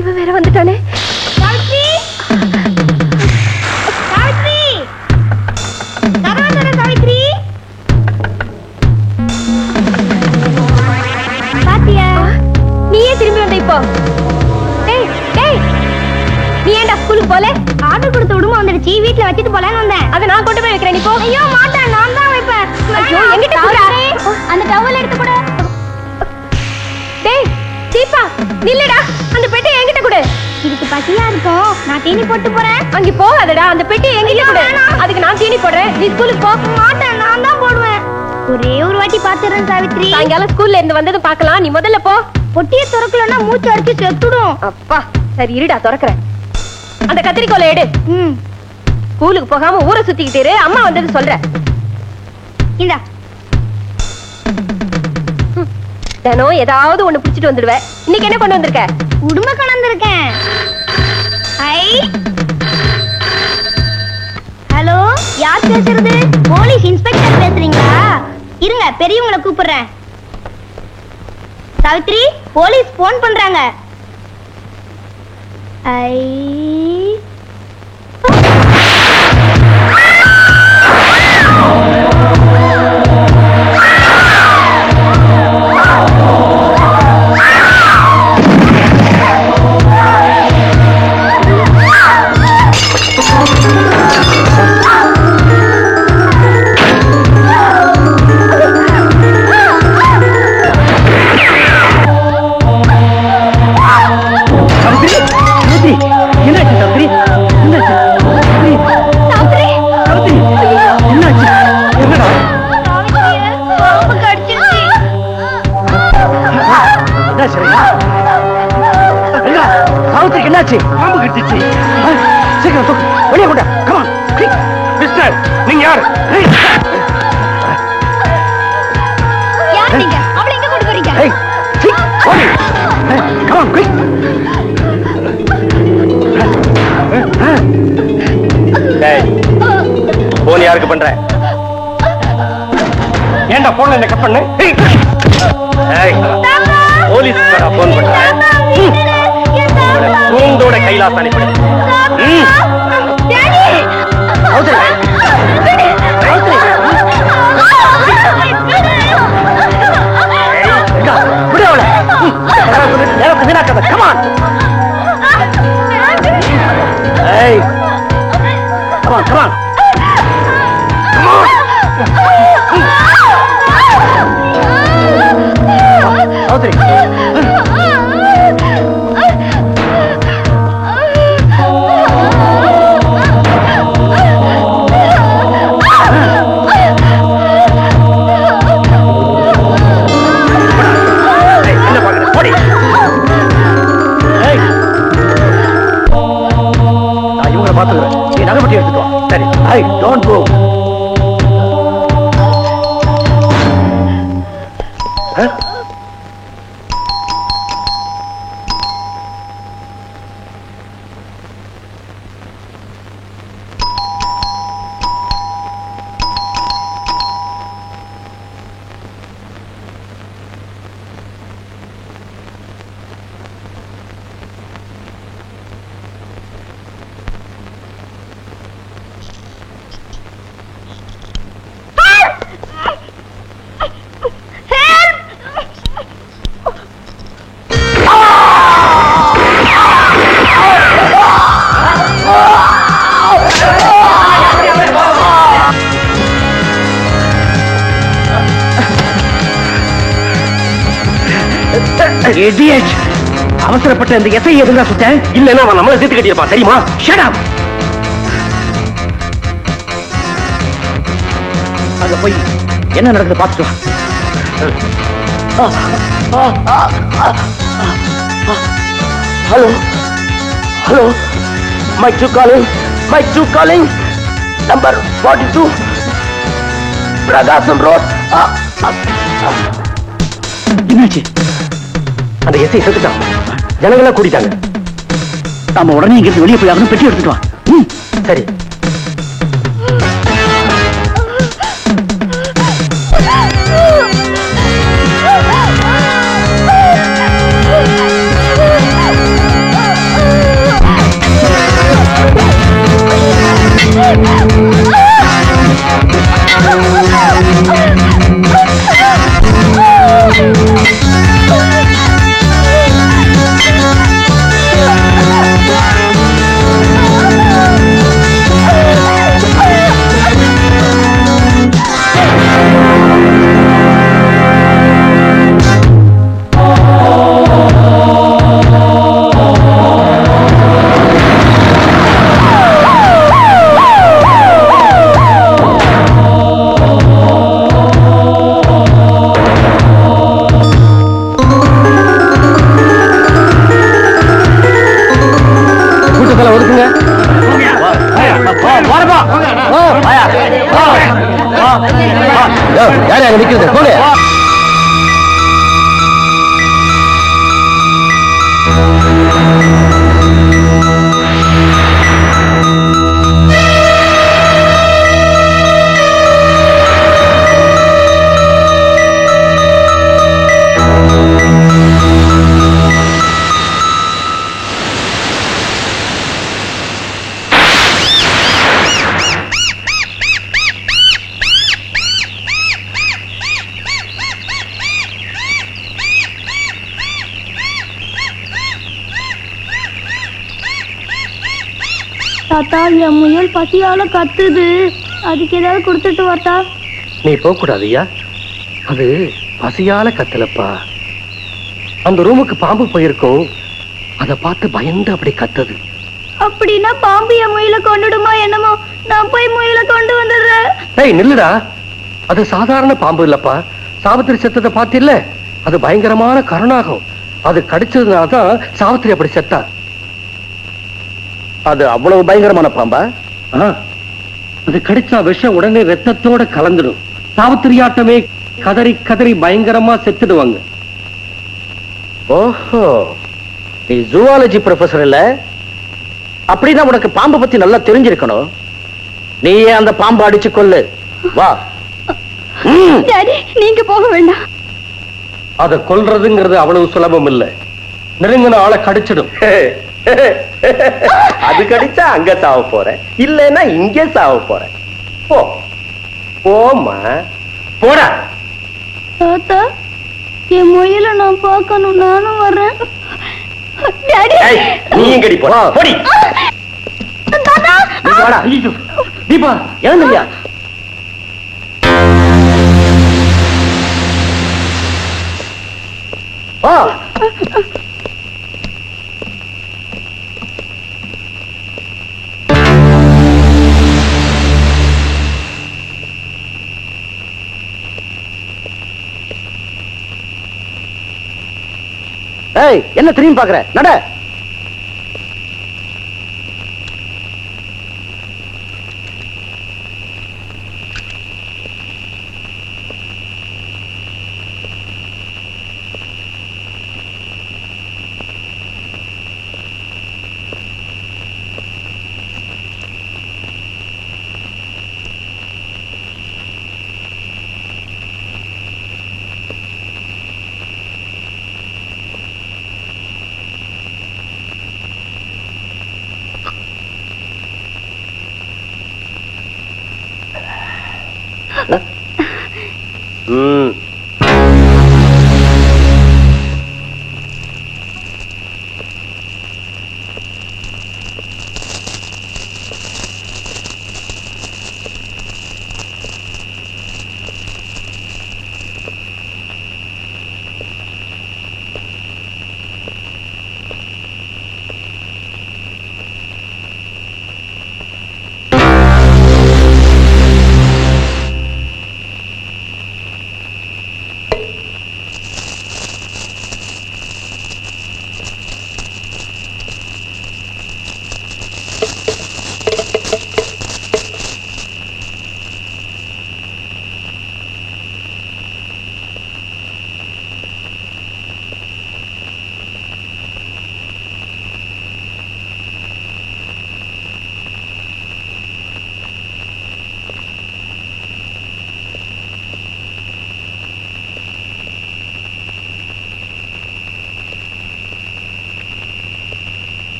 இவன் வேற வந்துட்டானே. நீயே திரும்பி வந்த இப்போ? நீ ஏன்டா ஸ்கூலுக்கு போல? ஆர்டர் கொடுத்து விடுமா வந்துடுச்சு, வீட்டுல வச்சிட்டு போலான்னு வந்தேன். அதை நான் கொண்டு போய் வைக்கிறேன். நீ போ. ஐயோ மாட்டேன், நான் தான் வைப்பேன். ஐயோ, எங்கிட்ட குடுறாரே. அந்த டவல் எடுத்து கொடு. டேய் சீப்பா, நில்லுடா. அந்த பெட்டி என்கிட்ட கொடு. இதுக்கு பசியா இருக்கும், நான் தீனி போட்டு போறேன். அங்க போகாதடா, அந்த பெட்டி என்கிட்ட கொடு. அதுக்கு நான் தீனி போடுறேன், நீ ஸ்கூலுக்கு போ. மாட்டேன், நான் தான் போடுவேன். ஒரே ஒரு வாட்டி பாத்துறேன் சாவித்ரி. சாயங்காலம் ஸ்கூல்ல இருந்து வந்ததும் பார்க்கலாம். நீ முதல்ல போ. பொட்டியை திறக்கலன்னா மூச்சு அடிச்சு செத்துடும். அப்பா, சரி இருடா, திறக்கிறேன். அந்த கத்திரிக்கோலை எடு. ஸ்கூலுக்கு போகாம ஊரை சுத்திக்கிட்டு இரு. அம்மா வந்தது சொல்றேன். இந்தா. தினம் ஏதாவது ஒண்ணு பிடிச்சிட்டு வந்துடுவேன். இன்னைக்கு என்ன கொண்டு வந்திருக்க? உடுமை கொண்டு வந்திருக்கேன். ஹலோ, யார் பேசுறது? போலீஸ் இன்ஸ்பெக்டர் பேசுறீங்களா? இருங்க, பெரியவங்களை கூப்பிடுறேன். சாவித்ரி, போலீஸ் போன் பண்றாங்க.
பாம்பு கடிச்சிச்சு. சீக்கிரம் தூக்கு, வெளியே கொண்டா. கமான் மிஸ்டர், நீங்க யாரு?
யார் நீங்க? அவளை எங்க கொண்டு போறீங்க?
Come on quick. போன் யாருக்கு பண்ற? ஏண்டா போன்ல என்ன கட் பண்ணு?
போலீஸ் போன் பண்றேன். கூண்டோட கைலாச அனுப்பிடு.
அவசரப்பட்ட இந்த எஸ்ஐ எதுங்க சுட்டேன்?
இல்லன்னா அவன் நம்மளை சேர்த்து கட்டியிருப்பான் தெரியுமா?
Shut up! அங்க போய் என்ன நடக்குது பார்த்துட்டு
hello hello mike 2 calling number 42 Prakasam road.
என்னாச்சு?
அந்த எஸ்ஐ செத்துட்டான். ஜனங்களா கூட்டிட்டாங்க.
நாம உடனே இங்கிருந்து வெளியே போய் அவனும் பெட்டி எடுத்துட்டு வா.
சரி.
யாரு அங்க நிக்கிறது? போங்க.
தாத்தா, என் முயல் பசியால கத்துது, அதுக்கு ஏதாவது கொடுத்துட்டு வாத்தா.
நீ போக கூடாதுயா, அது பசியால கத்தலப்பா. அந்த ரூமுக்கு பாம்பு போயிருக்கும், அதை பார்த்து பயந்து அப்படி கத்துது.
அப்படின்னா பாம்பு என் முயலை கொண்டுடுமா என்னமோ? நான் போய் முயலை கொண்டு வந்துடுறேன்.
ஏய் நில்லுடா, அது சாதாரண பாம்பு இல்லப்பா. சாவித்திரி செத்ததை பார்த்தில்ல, அது பயங்கரமான கருணாகம். அது கடிச்சதுனாலதான் சாவித்திரி அப்படி செத்தா.
அது அவ்வளவு பயங்கரமான பாம்பா?
அது கடிச்சா விஷம் உடனே ரத்தத்தோட கலந்துடும். சாவித்திரியாட்டமே கதறி கதறி பயங்கரமா செத்துடுவாங்க.
ஓஹோ, நீ ஜூவாலஜி ப்ரொஃபசர் இல்ல? அப்படின்னா உனக்கு பாம்பை பத்தி நல்லா தெரிஞ்சிருக்கணும். நீயே அந்த பாம்பை அடிச்சு கொல்லு. வா.
டாடி, நீங்க போக வேண்டாம்.
அதை கொல்றதுங்கிறது அவ்வளவு சுலபம் இல்ல. நெருங்கின ஆளை கடிச்சிடும்.
அது கடிச்சா அங்க சாவ போறேன், இல்லைன்னா இங்கே சாவ போறேன். போ போமா போடா.
தாத்தா என் முயல நான் பார்க்கணும், நானும் வர்றேன்.
நீ எங்கடி போடா போடி.
தீபா ஏன்யா
என்ன திரும்பி பாக்குற? நட.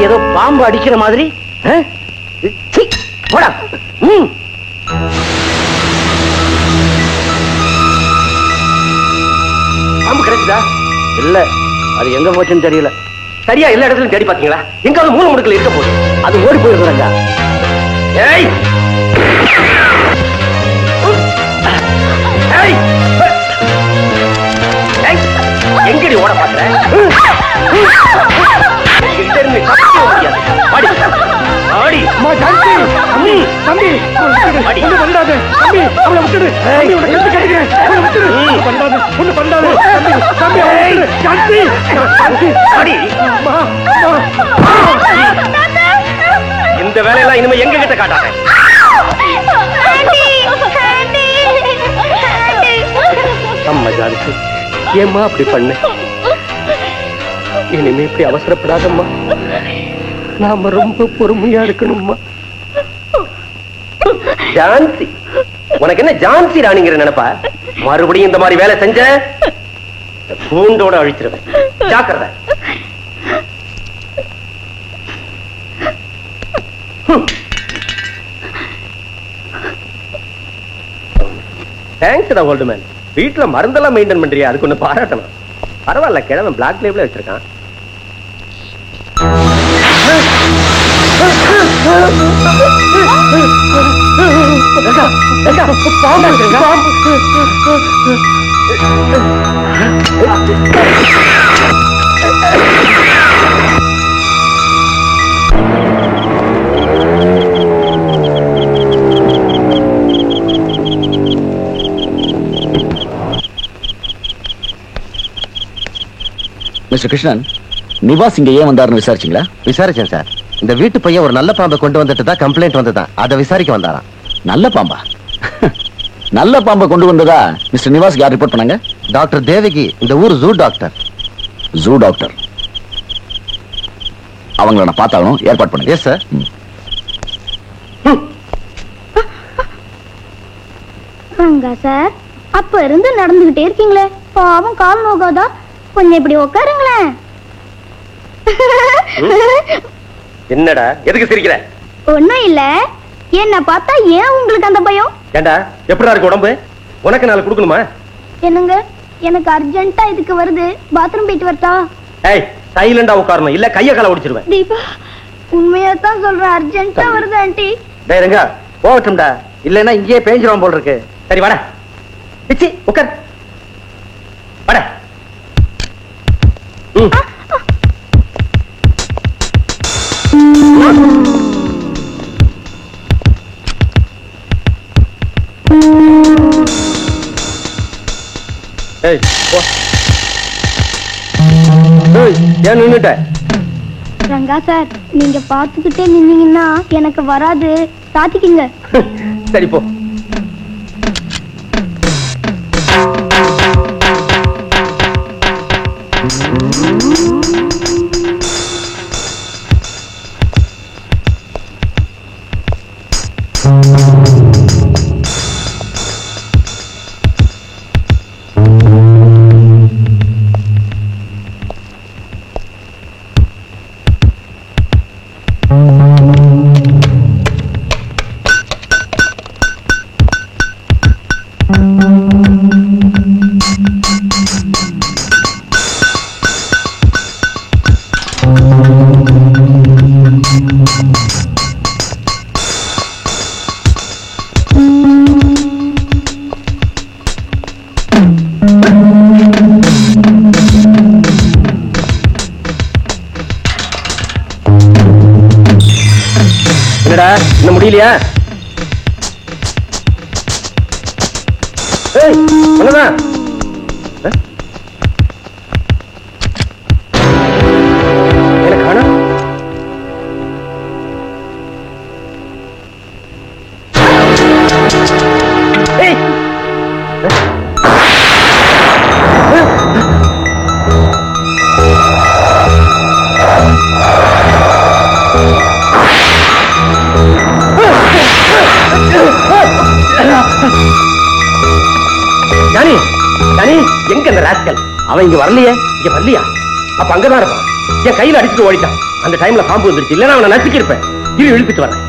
ஏதோ பாம்பு அடிக்கிற மாதிரி. போடா.
பாம்பு கிடைச்சதா?
இல்ல, அது எங்க போச்சுன்னு தெரியல.
சரியா எல்லா இடத்துலயும் தேடி பாத்தீங்களா? எங்காவது மூல முடுக்கல இருக்க போகுது.
அது ஓடி போயிருக்கிறாங்க.
ஏய் எங்கடி ஓட பாக்குற? இந்த வேலையெல்லாம் இனிமே எங்க கிட்ட காட்டாங்க. அம்மா ஜானகி, ஏம்மா அப்படி பண்ண? இனிமே இப்படி அவசரப்படாதம்மா. நாம ரொம்ப பொறுமையா இருக்கணும்மா. ஜான்சி, உனக்கு என்ன ஜான்சி ராணிங்கிற நினைப்பா? மறுபடியும் இந்த மாதிரி வேலை செஞ்ச கூண்டோட அழிச்சிருவேன். ஜாக்கிரதை. Thanks old man. வீட்டுல மருந்தெல்லாம் மெயின்டைன் பண்றியா? அதுக்கு ஒண்ணு பாராட்டணும். பரவாயில்ல, கிழமை பிளாக் லேபிள் வச்சிருக்கான்.
மிஸ்டர் கிருஷ்ணன், நிவாஸ் இங்க ஏன் வந்தாருன்னு விசாரிச்சீங்களா?
விசாரிச்சேன் சார். இந்த வீட்டு பையன் ஒரு நல்ல பாம்பை கொண்டு வந்துட்டு தான் கம்ப்ளைண்ட் வந்துதான். அதை விசாரிக்க வந்தாராம்.
நல்ல பாம்பா? நல்ல பாம்பை கொண்டு வந்ததா மிஸ்டர் நிவாஸ்க்கு யார் ரிப்போர்ட் பண்ணாங்க?
டாக்டர் தேவகி, இந்த ஊர் ஜூ டாக்டர்.
Zoo doctor. அவங்கள நான் பார்த்தாகணும், ஏற்பாடு பண்ணுங்க.
Yes sir.
ரங்கா சார், அப்ப இருந்து நடந்துகிட்டே இருக்கீங்களே, பாவம் கால் நோகாதா? கொஞ்சம் இப்படி உட்காருங்களேன்.
என்னடா எதுக்கு சிரிக்கிற?
ஒண்ணும் இல்ல, என்ன பார்த்தா ஏன் உங்களுக்கு அந்த பயம்?
ஏண்டா எப்படிடா இருக்கு உடம்பு? உனக்கு நாள் கொடுக்கணுமா?
என்னங்க, எனக்கு அர்ஜென்ட்டா இதுக்கு வருது, பாத்ரூம் போயிட்டு வரட்டா?
ஏய், சைலண்டா உட்காரணும், இல்ல கைய கால ஒடிச்சிருவேன்.
தீபா, உண்மையா தான் சொல்றேன், அர்ஜென்ட்டா வருது ஆண்டி.
டேய் ரங்கா, போகட்டும்டா, இல்லைன்னா இங்கேயே பேஞ்சிரும் போல் இருக்கு. சரி வாடா, பிச்சி உட்கார், வாடா. ஏய் போ. ஏய், ஏன் நின்னுட்ட?
ரங்கா சார், நீங்க பாத்துக்கிட்டே நின்னீங்கன்னா எனக்கு வராது, சாத்திக்கிங்க.
சரி போ. இன்னும் முடியலையா? ஏய், என்னதான் எனக்கு காணோம். ஏய், ஜானி, ஜானி, எங்க அந்த ராஸ்கல்? அவன் இங்க வரலையே. இங்க வரலையா? அப்ப அங்கதான் இருப்பான். என் கையில அடிச்சுட்டு ஓடிட்டான். அந்த டைம்ல பாம்பு வந்துருச்சு, இல்லன்னா அவனை நசுக்கி இருப்பேன். இரு, இழுத்துட்டு வரேன்.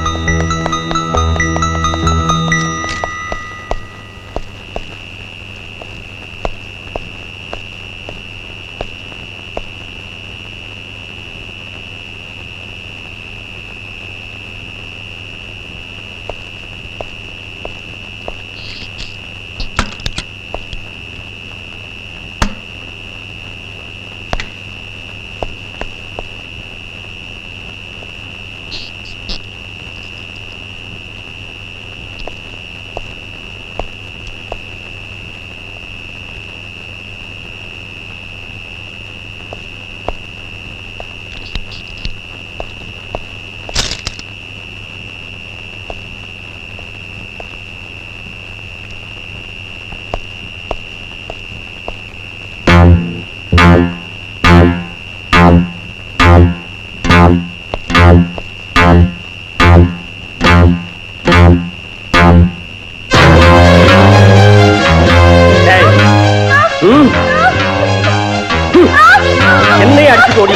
என்னைய அடிச்சுட்டு ஓடி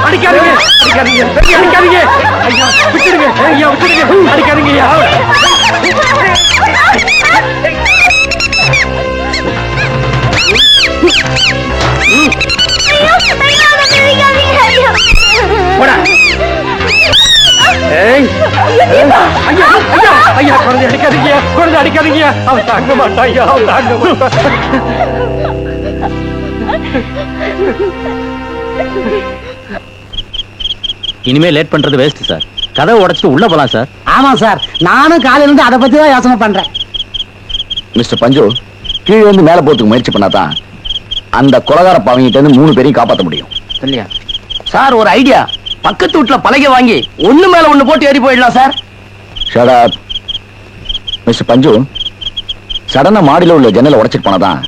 அடிக்காதீங்க, அடிக்காதீங்க, ஐயா விட்டுடுங்க, ஐயா விட்டுடுங்க, அடிக்காதீங்க ஐயா. குழந்தை அடிக்காதீங்க, குழந்தை அடிக்காதீங்க, அவன் தாங்க மாட்டான் ஐயா, அவன் தாங்க மாட்டான்.
இனிமே லேட் பண்றது வேஸ்ட் சார். கதவை உடைச்சிட்டு உள்ள போலாம் சார்.
ஆமா சார், நானும் காலையில இருந்து அதை பத்தி தான் யோசனை பண்றேன்.
மிஸ்டர் பஞ்சு, கீழே இருந்து மேல போறதுக்கு முயற்சி பண்ணாதான் அந்த கொலகார பாவங்கிட்ட இருந்து 3 பேரையும் காப்பாற்ற முடியும்.
இல்லையா சார்? ஒரு ஐடியா.
பக்கத்து வீட்டுல பலகை வாங்கி ஒண்ணு மேல ஒண்ணு போட்டு ஏறி போயிடலாம் சார்.
ஷட் அப் மிஸ்டர் பஞ்சு. சடனா மாடியில உள்ள ஜன்னலை உடைச்சிட்டு போனாதான்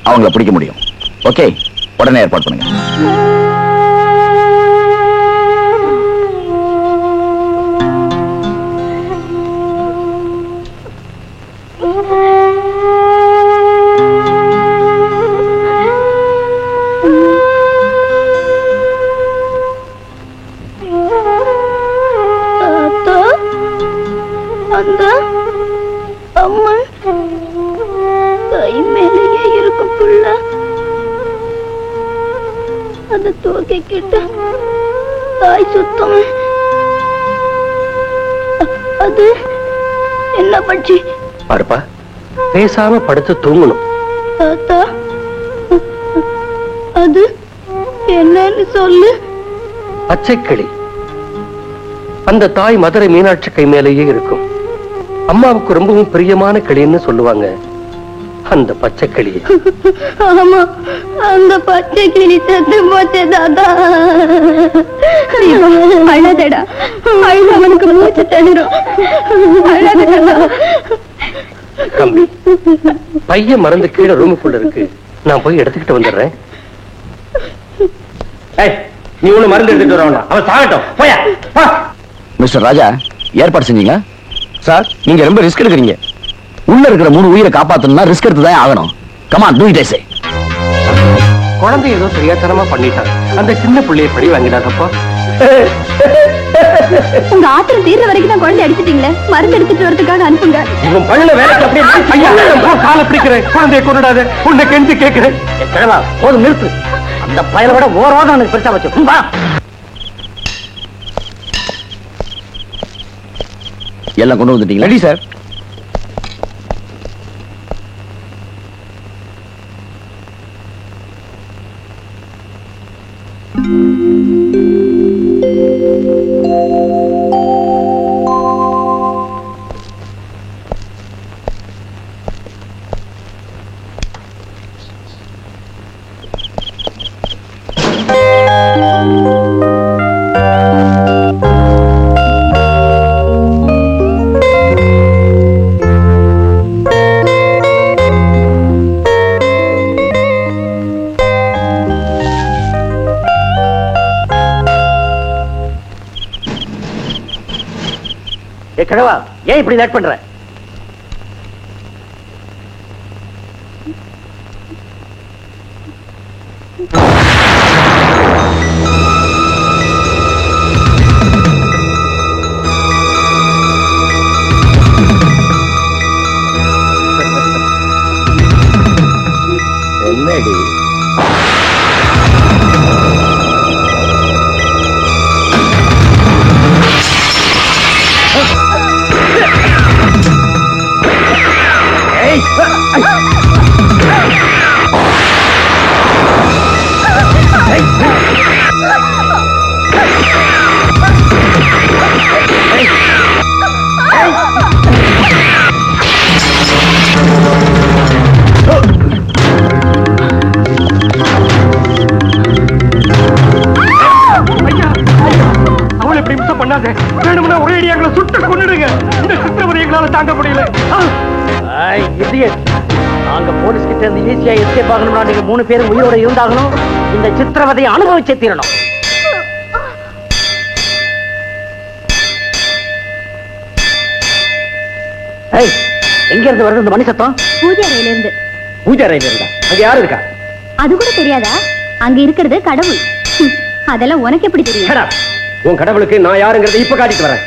அவங்கள பிடிக்க முடியும். ஓகே, உடனே ஏற்பாடு பண்ணுங்க.
அந்த அம்மா கை மேலேயே இருக்கும் புள்ள அந்த தூக்கிக்கிட்ட தாய் சுத்தம். அது என்ன பட்சி?
பாருப்பா, பேசாம படுத்து தூங்கணும்.
தாத்தா, அது என்னன்னு சொல்லு.
பச்சைக்கிளி. அந்த தாய் மதுரை மீனாட்சி கை மேலேயே இருக்கும். அம்மாவுக்கு ரொம்பவும் பிரியமான கிளின்னு சொல்லுவாங்க அந்த பச்சை கிளியை.
ஆமா, அந்த பச்சை கிளி செத்து போச்சு தாத்தா. அழதடா, அழுது அவனுக்கு மூச்சு தள்ளிரும்.
தம்பி, பையன் மறந்து கீழே ரூமுக்குள்ள இருக்கு. நான் போய் எடுத்துக்கிட்டு வந்துடுறேன்.
நீ ஒண்ணு மருந்து எடுத்துட்டு வரணும். அவன் சாகட்டும். போயா.
மிஸ்டர் ராஜா, ஏற்பாடு செஞ்சீங்க
சார்.
நீங்க ரொம்ப ரிஸ்க் எடுக்கிறீங்க. உள்ள இருக்கிற 3 உயிரை காப்பாத்தணும்னா ரிஸ்க் எடுத்து தான் ஆகணும். Come on, do it. I say.
குழந்தை ஏதோ தெரியாதனமா பண்ணிட்டாங்க. அந்த சின்ன பிள்ளையை படி வாங்கிடாதப்பா.
உங்க ஆத்திரம் தீர்ற வரைக்கும் தான் குழந்தை அடிச்சிட்டீங்களே, மருந்து எடுத்துட்டு வரதுக்காக அனுப்புங்க.
இவன் பண்ணல வேலைக்கு அப்படியே
காலை பிடிக்கிறேன். குழந்தைய கொண்டுடாத, உன்னை கெஞ்சி கேட்கிறேன்.
போதும், நிறுத்து. அந்த பயலை விட ஓரவாத எனக்கு பெருசா வச்சு வா.
எல்லாம் கொண்டு வந்துட்டீங்களா?
Ready sir.
கிழவா, ஏன் இப்படி லேட் பண்ற?
என்னடி
வேணும்னா ஒரே அடியாங்களை சுட்டு கொண்டுடுங்க. இந்த சித்திரவதை எங்களால தாங்க முடியல.
நாங்க போலீஸ் கிட்ட இருந்து ஈஸியா எஸ்கேப் ஆகணும்னா நீங்க 3 பேரும் உயிரோட இருந்தாகணும். இந்த சித்திரவதையை அனுபவிச்சே தீரணும். எங்க இருந்து வருது இந்த மணி சத்தம்?
பூஜை அறையில இருந்து.
பூஜை அறையில இருந்தா அங்க யாரு இருக்கா?
அது கூட தெரியாதா? அங்க இருக்கிறது கடவுள். அதெல்லாம் உனக்கு எப்படி தெரியும்?
உன் கடவுளுக்கு நான் யாருங்கிறத இப்ப காட்டிட்டு வரேன்.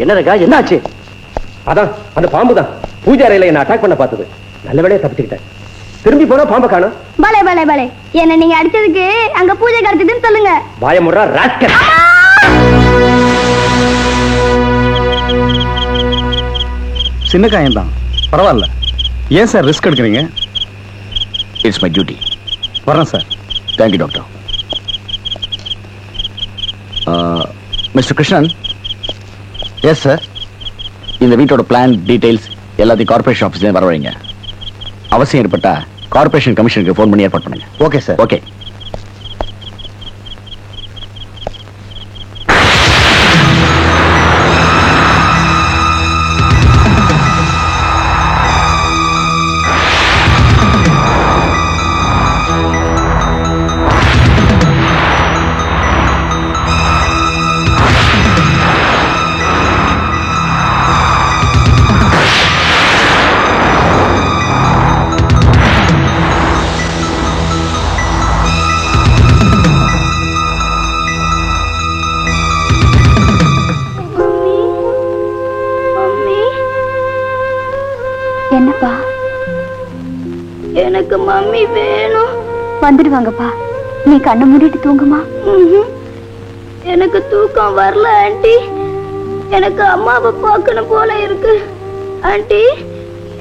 என்ன இருக்கா, என்னாச்சு? அதான் அந்த பாம்பு தான் பூஜை அறையில என்ன அட்டாக் பண்ண பார்த்தது. நல்ல வேளையா தப்பிச்சுக்கிட்டேன். திரும்பி போனா பாம்பை காணும்.
பலே பலே பலே, என்ன நீங்க அடிச்சதுக்கு அங்க பூஜை கிடைச்சதுன்னு சொல்லுங்க.
வாய முறா ராஸ்கல்.
சின்ன காயம் தான், பரவாயில்ல. ஏன் சார் ரிஸ்க் எடுக்கிறீங்க?
It's my duty.
வரேன் sir.
Thank you doctor. Mister Krishnan.
Yes sir.
இந்த வீட்டோட பிளான் டீடைல்ஸ் எல்லாத்தையும் கார்பரேஷன் ஆஃபீஸ்ல வரவழைங்க. அவசியம் ஏற்பட்டா கார்பரேஷன் கமிஷனுக்கு ஃபோன் பண்ணி ஏற்பாடு பண்ணுங்க.
Okay sir.
ஓகே.
என்னப்பா? எனக்கு மம்மி வேணும். வந்துடுவாங்கப்பா, நீ கண்ணை மூடிட்டு தூங்குமா. எனக்கு தூக்கம் வரல ஆண்டி. எனக்கு அம்மாவை பார்க்கணும் போல இருக்கு. ஆண்டி,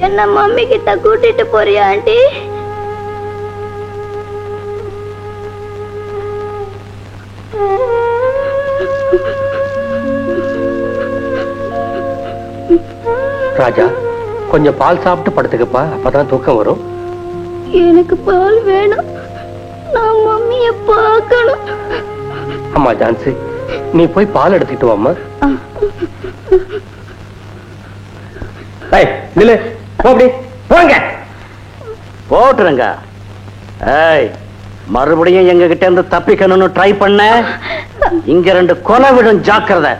என்ன மம்மி கிட்ட கூட்டிட்டு போறியா ஆண்டி?
ராஜா, கொஞ்சம் பால் சாப்பிட்டு படுத்துக்கப்பா, அப்பதான் தூக்கம் வரும்.
எனக்கு பால் வேணும், நான் மம்மிய பார்க்கணும்.
அம்மா ஜான்சி, நீ போய் பால் எடுத்துட்டு வாம்மா.
நில்லு, போங்க
போட்டுருங்க. ஏய், மறுபடியும் எங்க கிட்ட இருந்து தப்பிக்கணும்னு ட்ரை பண்ண, இங்க 2 கொலை விடும், ஜாக்கிரதை.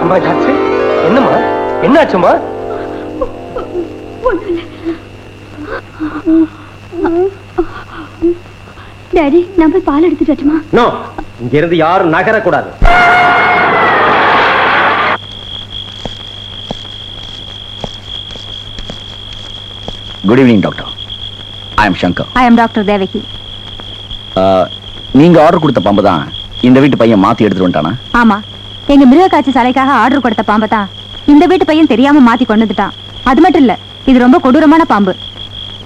அம்மா ஜாஸ்தி என்னம்மா என்னாச்சும்மா?
டாடி நான் போய் பால் எடுத்துட்டு வரட்டுமா?
நோ, இங்க இருந்து யாரும் நகரக்கூடாது.
Good evening doctor. I am Shankar.
I am doctor Devaki.
நீங்க ஆர்டர் கொடுத்த பாம்பு தான் இந்த வீட்டு பையன் மாத்தி எடுத்துட்டு வந்துட்டானா?
ஆமா, எங்க மிருக காட்சி சாலைக்காக ஆர்டர் கொடுத்த பாம்பை தான் இந்த வீட்டு பையன் தெரியாம மாத்தி கொண்டு வந்துட்டான். அது மட்டும் இல்ல, இது ரொம்ப கொடூரமான பாம்பு.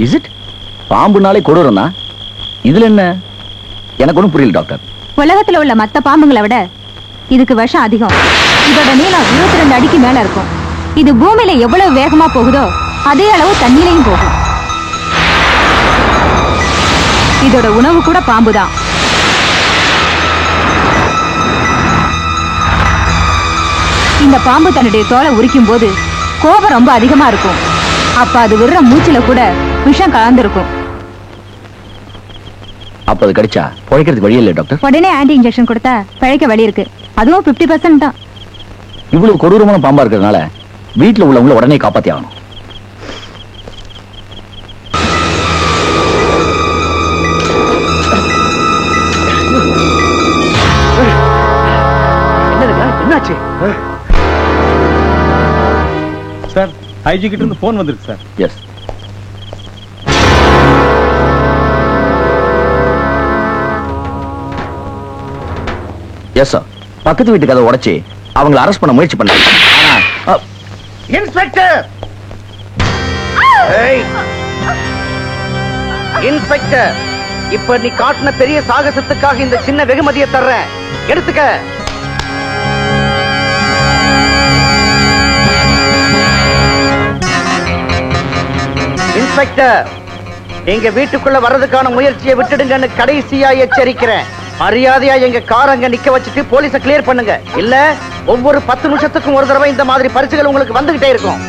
Is it? பாம்புனாலே கொடூரம் தான். இதுல என்ன? எனக்கு ஒன்றும் புரியல டாக்டர்.
உலகத்துல உள்ள மத்த பாம்புங்களை விட இதுக்கு விஷம் அதிகம். இதோட நீளம் 22 அடிக்கு மேல இருக்கும். இது பூமியில எவ்வளவு வேகமா போகுதோ அதே அளவு தண்ணீரையும் போகும். இதோட உணவு கூட பாம்பு தான். இந்த பாம்பு தன்னுடைய தோலை உரிக்கும் போது கோபம் ரொம்ப அதிகமா இருக்கும். அப்ப அது விடுற மூச்சுல கூட விஷம் கலந்துருக்கும்.
அப்ப அது கடிச்சா பொழைக்கிறதுக்கு வழி இல்லை டாக்டர்?
உடனே ஆன்டி இன்ஜெக்ஷன் கொடுத்தா பிழைக்க வழி இருக்கு. அதுவும் 50% தான்.
இவ்வளவு கொடூரமான பாம்பா இருக்கிறதுனால வீட்டுல உள்ளவங்களை உடனே காப்பாத்தி ஆகணும்.
என்னாச்சு
சார்? ஐஜி கிட்ட இருந்து போன் வந்திருக்கு சார்.
எஸ். Yes sir. பக்கத்து வீட்டு கதை உடைச்சு அவங்களை அரெஸ்ட் பண்ண முயற்சி பண்ணாங்க.
இன்ஸ்பெக்டர்! இன்ஸ்பெக்டர், இப்ப நீ காட்டின பெரிய சாகசத்துக்காக இந்த சின்ன வெகுமதியை தர்றேன், எடுத்துக்க. இன்ஸ்பெக்டர், எங்க வீட்டுக்குள்ள வர்றதுக்கான முயற்சியை விட்டுடுங்கன்னு கடைசியா எச்சரிக்கிறேன். மரியாதையா எங்க கார் அங்க நிக்க வச்சுட்டு போலீஸ கிளியர் பண்ணுங்க. இல்ல ஒவ்வொரு 10 நிமிஷத்துக்கும் ஒரு தடவை இந்த மாதிரி பரிசுகள் உங்களுக்கு வந்துகிட்டே இருக்கும்.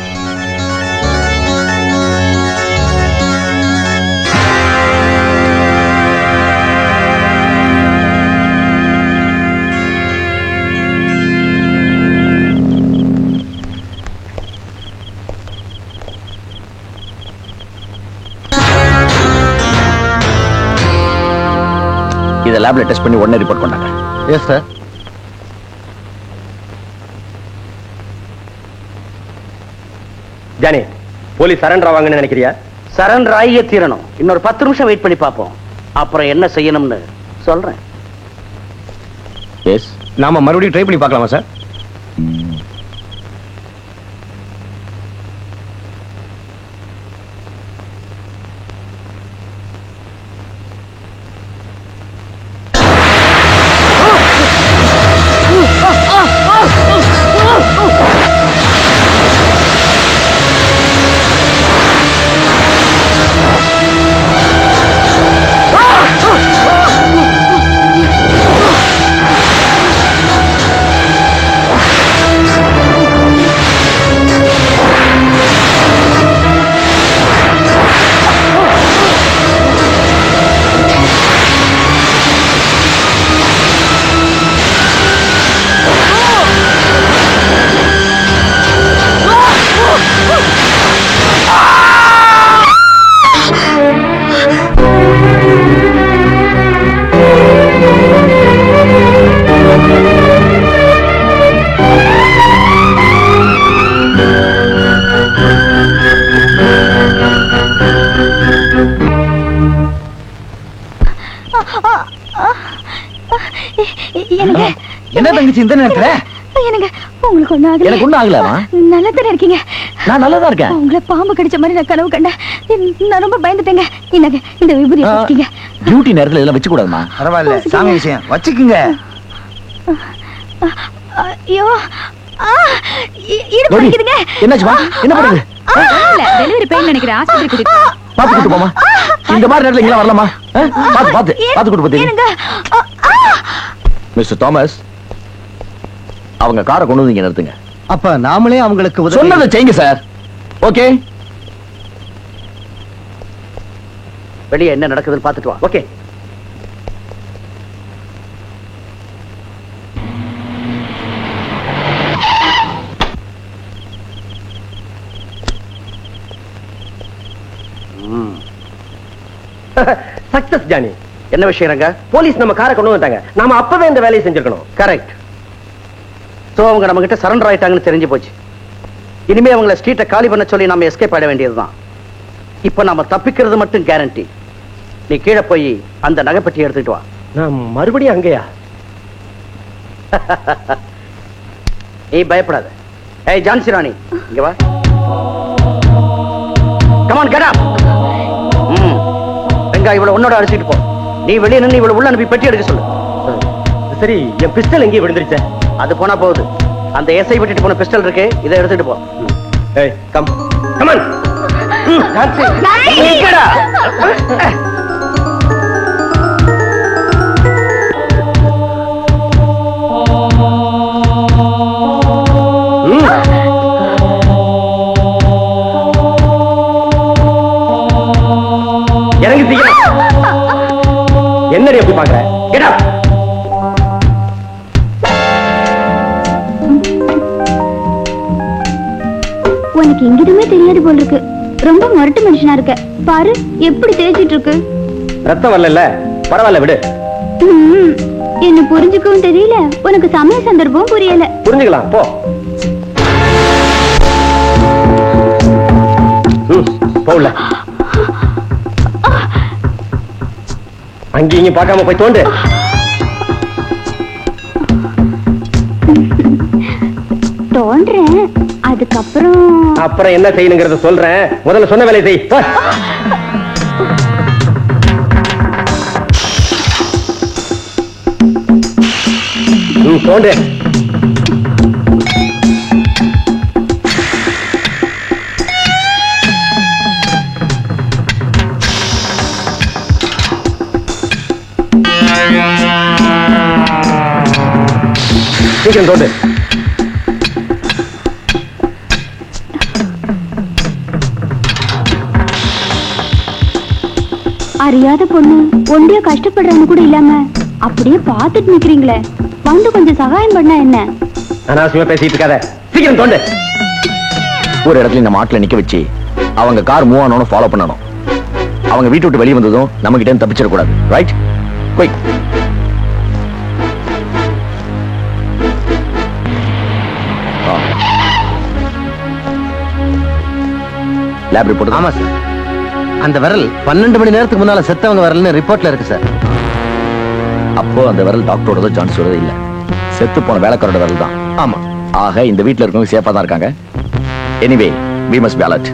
இதை லேப்ல டெஸ்ட் பண்ணி உடனே ரிப்போர்ட் பண்ணாங்க.
Yes sir.
Johnny, police surrender ஆவாங்கன்னு நினைக்கிறியா?
சரண்டர் ஆகியே தீரணும். இன்னொரு 10 நிமிஷம் வெயிட் பண்ணி பார்ப்போம். அப்புறம் என்ன செய்யணும்னு சொல்றேன்.
எஸ்.
நாம மறுபடியும் ட்ரை பண்ணி பார்க்கலாமா சார்?
என்ன தங்கச்சி இந்த நேரத்துல?
எனக்கு உங்களுக்கு ஒண்ணு ஆகல.
எனக்கு ஒண்ணும் ஆகலமா?
நல்லா தானே இருக்கீங்க?
நான் நல்லா தான் இருக்கேன்.
உங்களை பாம்பு கடிச்ச மாதிரி நான் கனவு கண்டேன். நான் ரொம்ப பயந்துட்டேங்க. என்னங்க இந்த விபூதி வச்சுக்கீங்க.
டியூட்டி நேரத்துல இதெல்லாம் வச்சு கூடாதுமா.
பரவாயில்ல, சாமி விஷயம் வச்சுக்குங்க.
ஐயோ, இடுப்பு வலிக்குதுங்க.
என்னாச்சுமா? என்ன பண்ணுது?
இல்ல, டெலிவரி பெயின் நினைக்கிறேன். ஆஸ்பத்திரி கூட்டிட்டு
பாத்து கூட்டு போமா. இந்த மாதிரி நேரத்துல இங்க வரலாமா? பாத்து பாத்து பாத்து கூட்டு போதீங்க. மிஸ்டர் தாமஸ், அவங்க காரை கொண்டு வந்து இங்க நிறுத்துங்க.
அப்ப நாமளே அவங்களுக்கு
சொன்னதை செய்யுங்க சார். ஓகே?
வெளியே என்ன நடக்குதுன்னு பார்த்துட்டு வா. ஓகே?
Success Johnny.
என்ன விஷயம் ரங்கா?
போலீஸ் நம்ம காரை கொண்டு வந்துட்டாங்க. நாம அப்பவே இந்த வேலையை செஞ்சிருக்கணும்.
கரெக்ட். சோ அவங்க நம்ம கிட்ட சரண்டர் ஆயிட்டாங்கன்னு தெரிஞ்சு போச்சு. இனிமே அவங்கள ஸ்ட்ரீட்டை காலி பண்ண சொல்லி நம்ம எஸ்கேப் ஆட வேண்டியதுதான். இப்ப நம்ம தப்பிக்கிறது மட்டும் கேரண்டி. நீ கீழே போய் அந்த நகைப்பெட்டி எடுத்துட்டு வா.
நான் மறுபடியும் அங்கேயா?
நீ பயப்படாத. ஏய் ஜான்சி ராணி, இங்க வா. Come on, get up. Ranga இவள உன்னோட அழைச்சிட்டு போ. நீ வெளியே நின்னு இவள உள்ள அனுப்பி பெட்டி எடுக்க சொல்லு.
சரி, என் பிஸ்டல் எங்கேயே விழுந்துருச்சே.
அது போனா போகுது. அந்த எஸ்ஐ விட்டுட்டு போன பிஸ்டல் இருக்கு, இதை எடுத்துட்டு போ.
ஏய் கம் கம் ஆன். ஜான்சி நிக்கடா. இறங்கி சீக்கிரம். என்னடி எப்படி பாக்குற? Get up.
உனக்கு எங்கிதுமே தெரியாது போல இருக்கு. ரொம்ப மொரட்டு மனுஷனா இருக்க. பாரு எப்படி தேய்ச்சிட்டு இருக்கு.
ரத்தம் வரல, பரவாயில்ல விடு.
என்ன புரிஞ்சுக்கவும் தெரியல, உனக்கு சமய சந்தர்ப்பம் புரியல.
புரிஞ்சுக்கலாம் போ. போல அங்கேயும் இங்க பார்க்காம போய் தோண்டு.
தோன்றேன்.
அப்புறம் என்ன செய்யணுங்கிறத சொல்றேன். முதல்ல சொன்ன வேலையை செய். தோண்டு. சீக்கிரம் தோண்டு.
அறியாத பொண்ணு ஒண்டியா கஷ்டப்படுறவங்க கூட இல்லாம அப்படியே பாத்துட்டு நிக்கிறீங்களே, வந்து கொஞ்சம் சகாயம் பண்ணா என்ன?
அனாவசியமா பேசிட்டு இருக்காத. சீக்கிரம் தோண்டு.
ஒரு இடத்துல இந்த மாட்டில் நிக்க வச்சு அவங்க கார் மூவ் ஆனோன்னு ஃபாலோ பண்ணணும். அவங்க வீட்டு விட்டு வெளியே வந்ததும் நம்ம கிட்ட தப்பிச்சிடக்கூடாது. ரைட்? குயிக். Lab report.
ஆமா சார். அந்த விரல் 12 மணி நேரத்துக்கு முன்னால செத்தவங்க விரல்னு ரிப்போர்ட்ல இருக்கு சார்.
அப்போ அந்த விரல் டாக்டரோடதோ ஜான்ஸோடதோ இல்ல, செத்து போன வேலைக்காரோட விரல் தான்.
ஆமா.
ஆக இந்த வீட்டுல இருக்கவங்க சேஃபா தான் இருக்காங்க. Anyway we must be alert.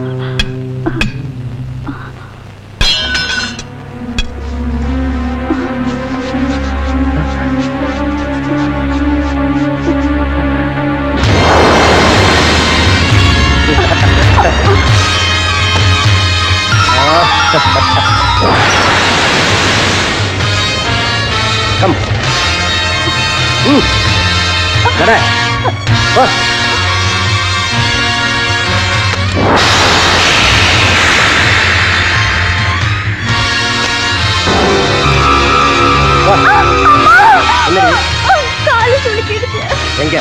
Come. Nada. Oh.
காலு சுளுக்கிடுச்சு.
எங்க?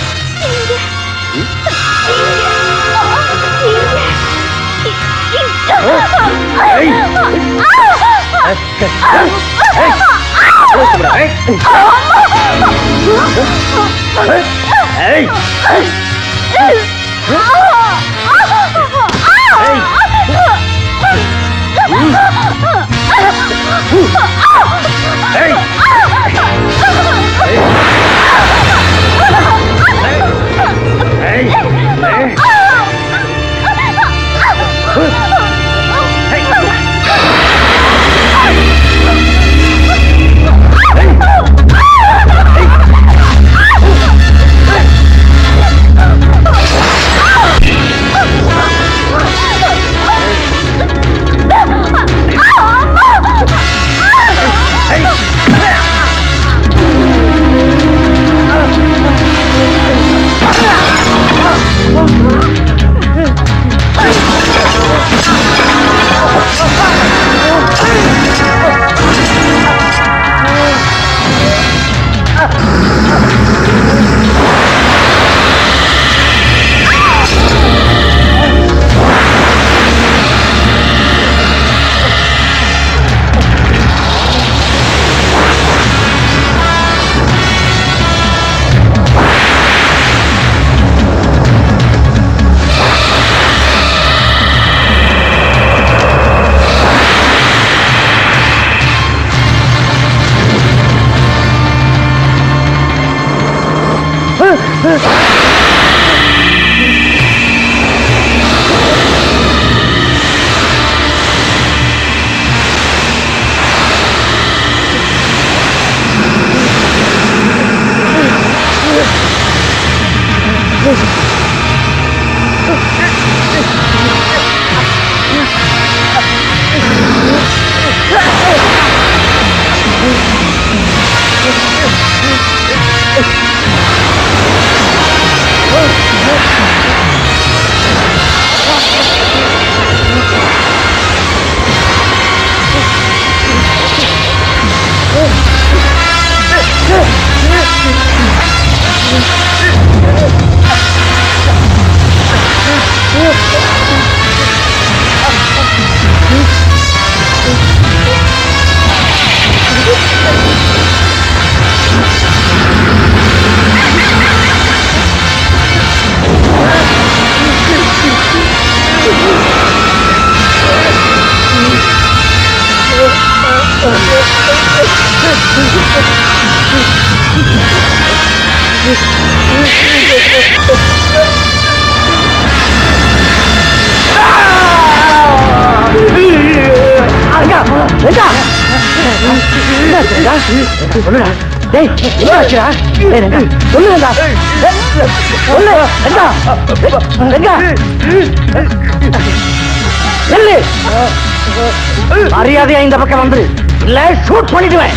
மரியாதையா இந்த பக்கம் வந்து இல்ல ஷூட் பண்ணிடுவேன்.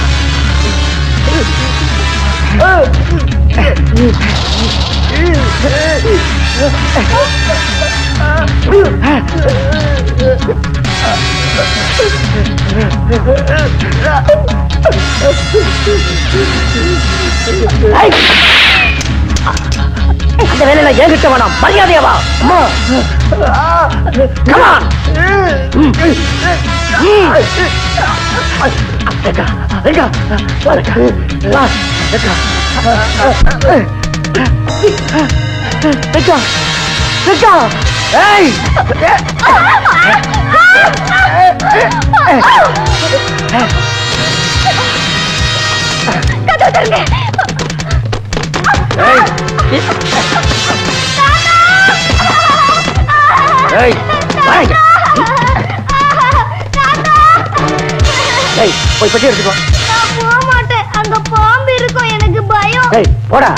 அந்த வேலையில ஏகிட்ட வேணாம், மரியாதையா வா. போய் பட்டி எடுத்துக்கோ.
போக மாட்டேன், அங்க பாம்பு இருக்கும், எனக்கு பயம்.
போடா.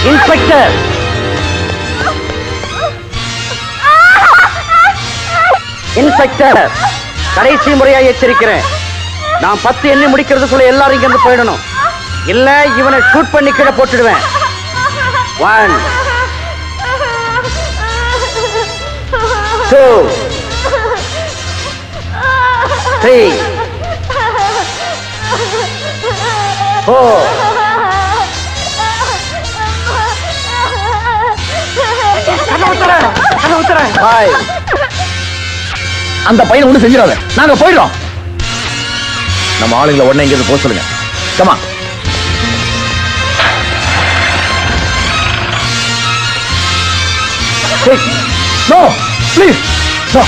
இன்ஸ்பெக்டர், இன்ஸ்பெக்டர், கடைசி முறையா எச்சரிக்கிறேன். நான் 10 எண்ணி முடிக்கிறதுக்குள்ள எல்லாரும் இங்க இருந்து போயிடணும். இல்ல இவனை ஷூட் பண்ணி கீழே போட்டுடுவேன். 1 2 3 4 5.
அந்த பையனை ஒண்ணு செஞ்சிடாத, நாங்க போயிடுறோம். நம்ம ஆளுங்களை உடனே இங்க போக சொல்லுங்க. கமா. No please no.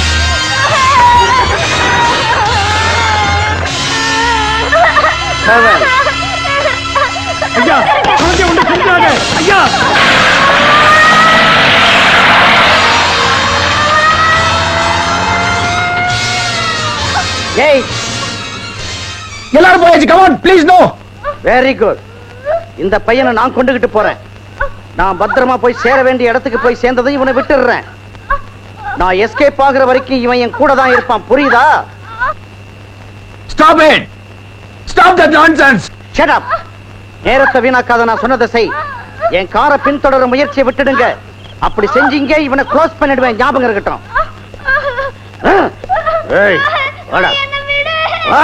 ஐயா, குழந்தை ஒன்று செஞ்சாத ஐயா.
எல்லாரும் போயாச்சு. Come on please. No.
Very good. இந்த பையனை நான் கொண்டுகிட்டு போறேன். நான் பத்திரமா போய் சேர வேண்டிய இடத்துக்கு போய் சேர்ந்ததும் இவனை விட்டுடுறேன். நான் எஸ்கேப் ஆகுற வரைக்கும் இவன் என் கூட தான் இருப்பான், புரியுதா?
Stop it.
Stop that nonsense!
Shut up! நேரத்தை வீணாக்காத, நான் சொன்னதை செய். என் காரை பின்தொடர முயற்சியை விட்டுடுங்க. அப்படி செஞ்சீங்க இவனை க்ளோஸ் பண்ணிடுவேன், ஞாபகம் இருக்கட்டும். ஏய் வாடா. வா.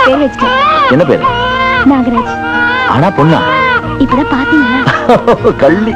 பேர் வச்சுட்டேன்.
என்ன பேரு?
நாகராஜ்.
ஆனா பொண்ணா?
இப்பதான் பாத்தீங்களா?
கள்ளி.